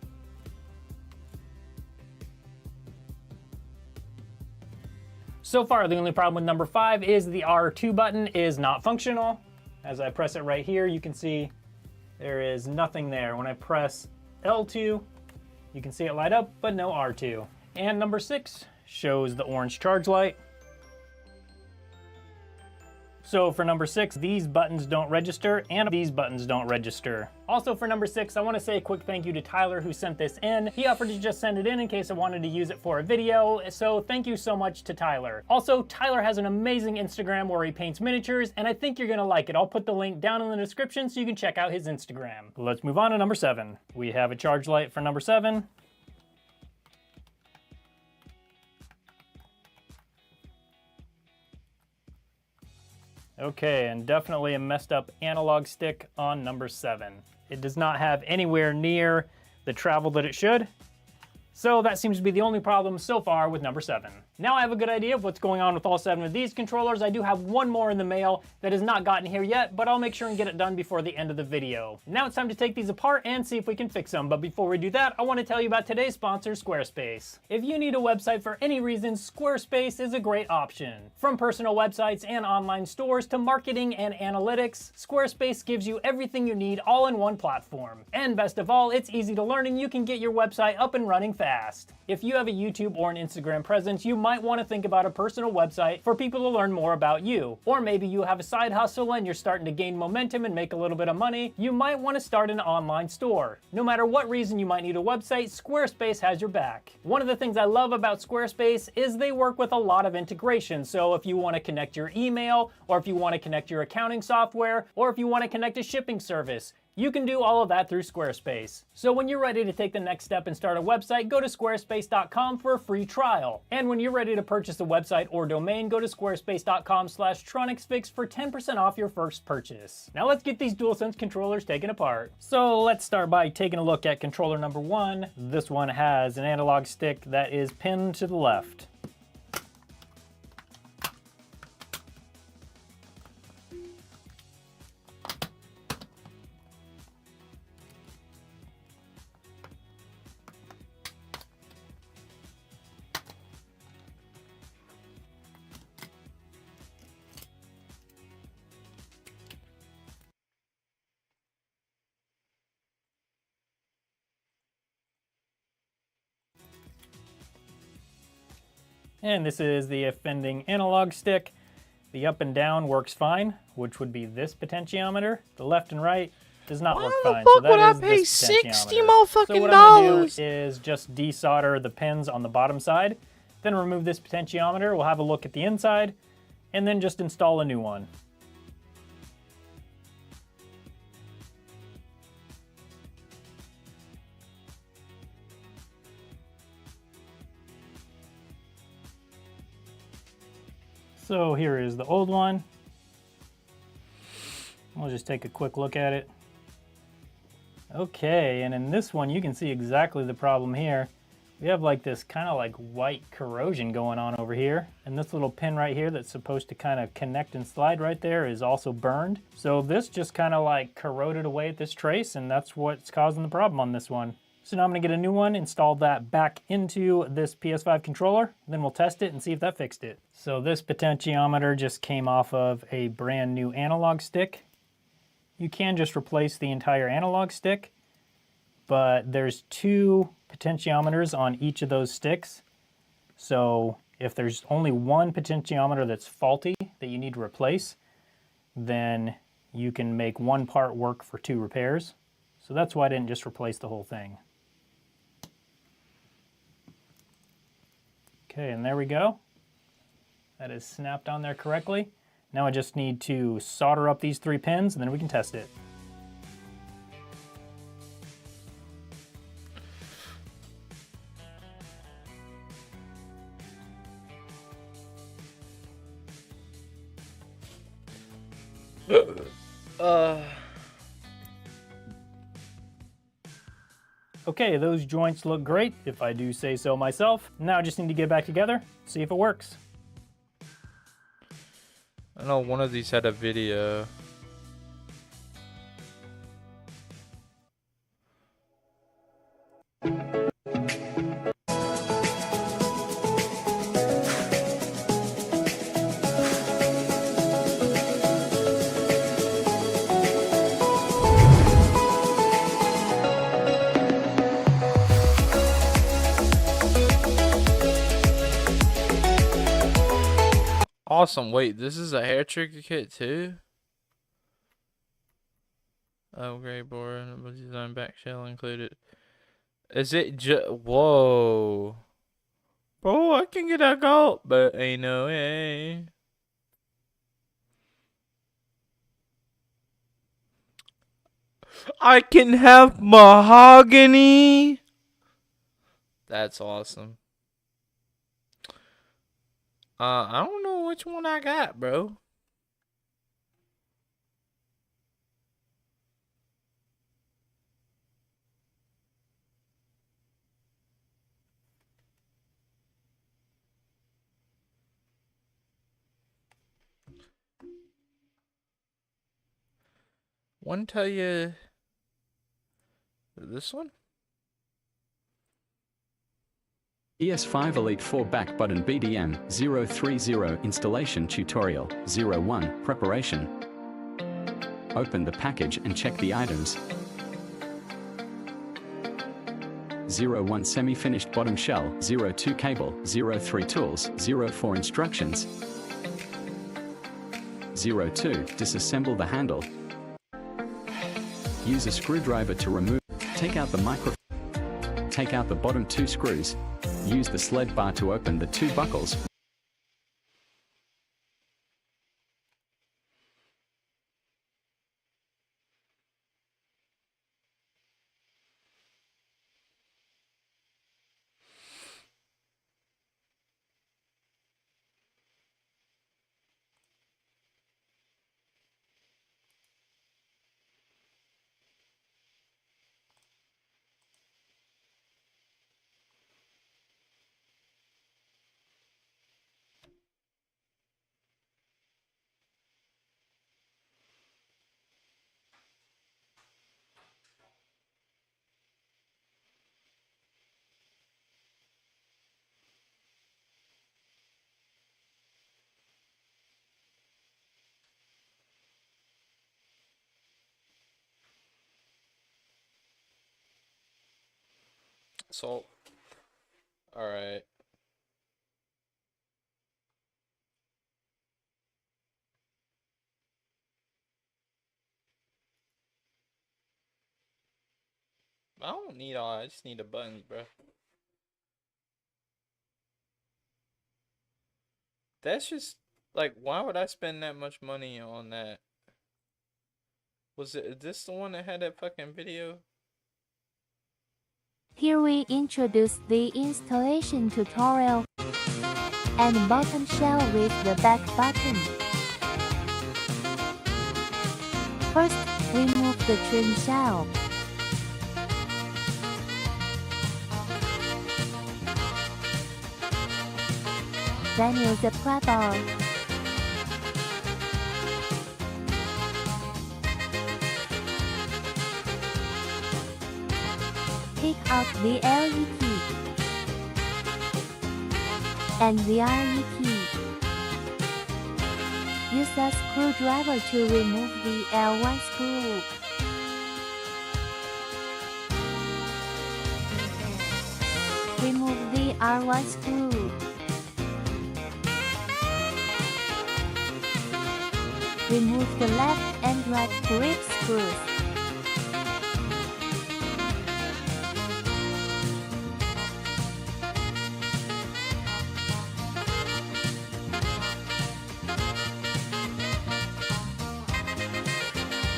So far, the only problem with number 5 is the R2 button is not functional. As I press it right here, you can see There is nothing there. When I press L2, you can see it light up, but no R2. And number 6 shows the orange charge light. So for number 6, these buttons don't register and these buttons don't register. Also for number 6, I want to say a quick thank you to Tyler who sent this in. He offered to just send it in case I wanted to use it for a video, so thank you so much to Tyler. Also, Tyler has an amazing Instagram where he paints miniatures, and I think you're gonna like it. I'll put the link down in the description so you can check out his Instagram. Let's move on to number 7. We have a charge light for number 7. Okay, and definitely a messed up analog stick on number 7. It does not have anywhere near the travel that it should. So that seems to be the only problem so far with number 7. Now I have a good idea of what's going on with all 7 of these controllers. I do have one more in the mail that has not gotten here yet, but I'll make sure and get it done before the end of the video. Now it's time to take these apart and see if we can fix them. But before we do that, I want to tell you about today's sponsor, Squarespace. If you need a website for any reason, Squarespace is a great option. From personal websites and online stores to marketing and analytics, Squarespace gives you everything you need all in one platform. And best of all, it's easy to learn and you can get your website up and running fast. If you have a YouTube or an Instagram presence, you might want to think about a personal website for people to learn more about you. Or maybe you have a side hustle and you're starting to gain momentum and make a little bit of money, you might want to start an online store. No matter what reason you might need a website, Squarespace has your back. One of the things I love about Squarespace is they work with a lot of integration. So if you want to connect your email, or if you want to connect your accounting software, or if you want to connect a shipping service, you can do all of that through Squarespace. So when you're ready to take the next step and start a website, go to squarespace.com for a free trial. And when you're ready to purchase a website or domain, go to squarespace.com/TronicsFix for 10% off your first purchase. Now let's get these DualSense controllers taken apart. So let's start by taking a look at controller number 1. This one has an analog stick that is pinned to the left. And this is the offending analog stick. The up and down works fine, which would be this potentiometer. The left and right does not work fine. So that is this $60 motherfucking So what I'm gonna do is just desolder the pins on the bottom side, then remove this potentiometer. We'll have a look at the inside, and then just install a new one. So here is the old one. We'll just take a quick look at it. Okay, and in this one you can see exactly the problem here. We have like this kind of like white corrosion going on over here. And this little pin right here that's supposed to kind of connect and slide right there is also burned. So this just kind of like corroded away at this trace, and that's what's causing the problem on this one. So now I'm gonna get a new one, install that back into this PS5 controller, then we'll test it and see if that fixed it. So this potentiometer just came off of a brand new analog stick. You can just replace the entire analog stick, but there's 2 potentiometers on each of those sticks. So if there's only one potentiometer that's faulty that you need to replace, then you can make one part work for 2 repairs. So that's why I didn't just replace the whole thing. Okay, and there we go. That is snapped on there correctly. Now I just need to solder up these 3 pins and then we can test it. Okay, those joints look great, if I do say so myself. Now I just need to get it back together, see if it works. I know one of these had a video. Awesome. Wait, this is a hair trigger kit too? Oh, gray board, design back shell included. Is it whoa. Bro, I can get a gold, but ain't no way. I can have mahogany. That's awesome. I don't know which one I got, bro. One tell you this one? ES5 Elite 4 back button BDM 030 installation tutorial 01 preparation. Open the package and check the items. 01 semi-finished bottom shell, 02 cable, 03 tools, 04 instructions. 02 disassemble the handle. Use a screwdriver to remove. Take out the microphone. Take out the bottom 2 screws. Use the sled bar to open the 2 buckles. Salt. Alright. I don't need all, I just need the buttons, bro. That's just, like, why would I spend that much money on that? Was it, is this the one that had that fucking video? Here we introduce the installation tutorial and bottom shell with the back button. First, remove the trim shell. Then use the pry bar. Take out the LE key and the RE key. Use a screwdriver to remove the L1 screw. Remove the R1 screw. Remove the left and right grip screws.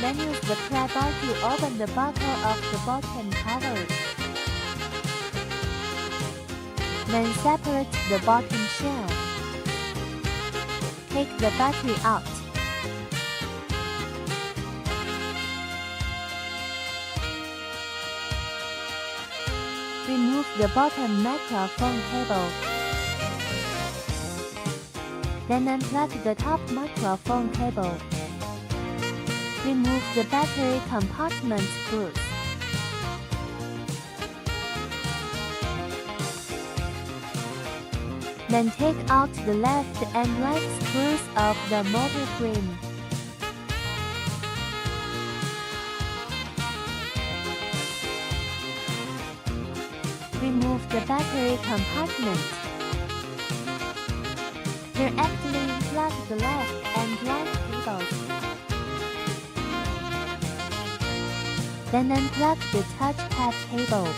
Then use the pry bar to open the buckle of the bottom cover. Then separate the bottom shell. Take the battery out. Remove the bottom microphone cable. Then unplug the top microphone cable. Remove the battery compartment screws. Then take out the left and right screws of the motor frame. Remove the battery compartment. Directly plug the left and right cables. Then unplug the touchpad cable.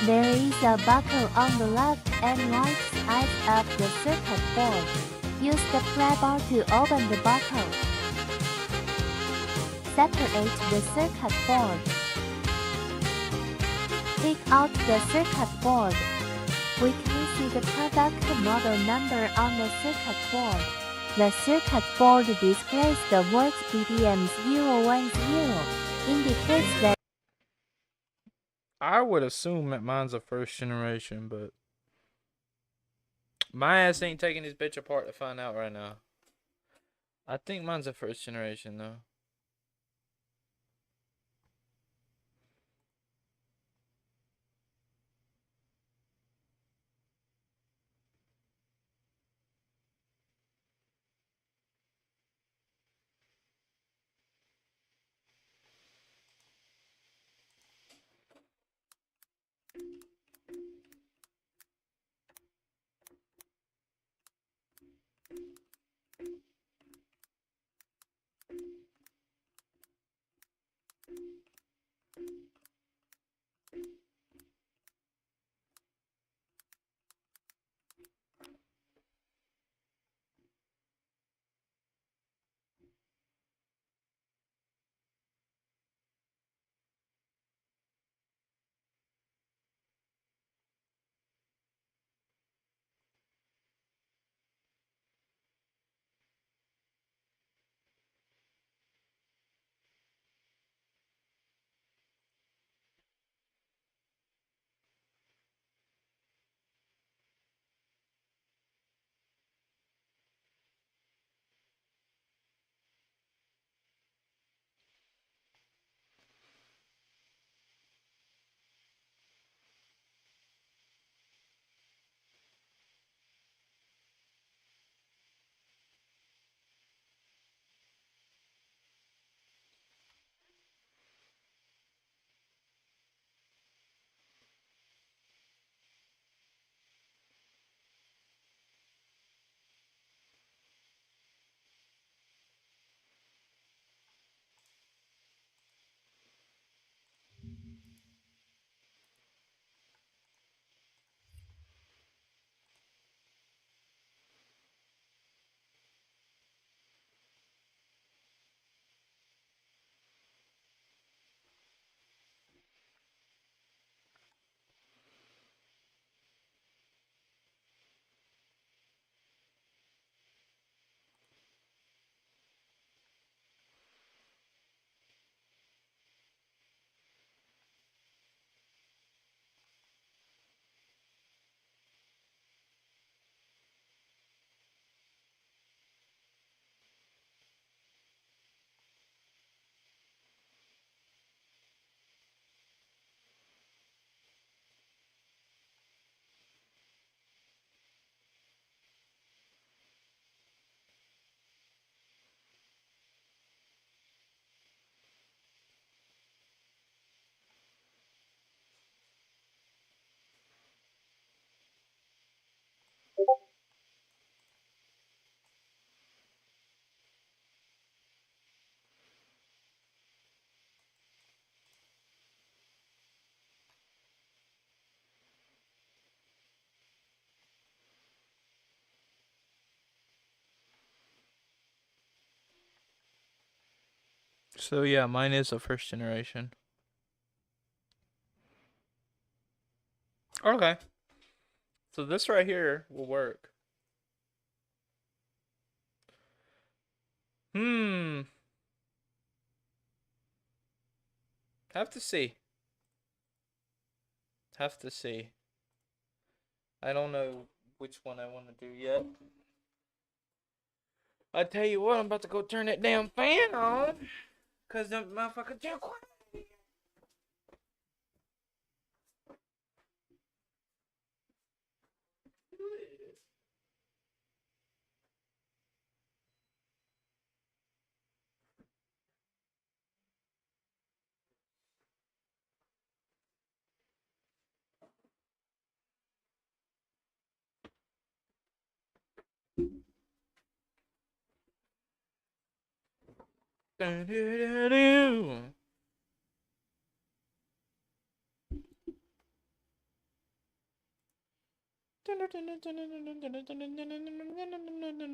There is a buckle on the left and right side of the circuit board. Use the pry bar to open the buckle. Separate the circuit board. Take out the circuit board. We can see the product model number on the circuit board. The circuit board displays the words BDM010, indicates that I would assume that mine's a first generation, but my ass ain't taking this bitch apart to find out right now. I think mine's a first generation though. So yeah, mine is a first generation. Okay. So this right here will work. Have to see. Have to see. I don't know which one I want to do yet. I tell you what, I'm about to go turn that damn fan on. Cause the motherfucker too quiet.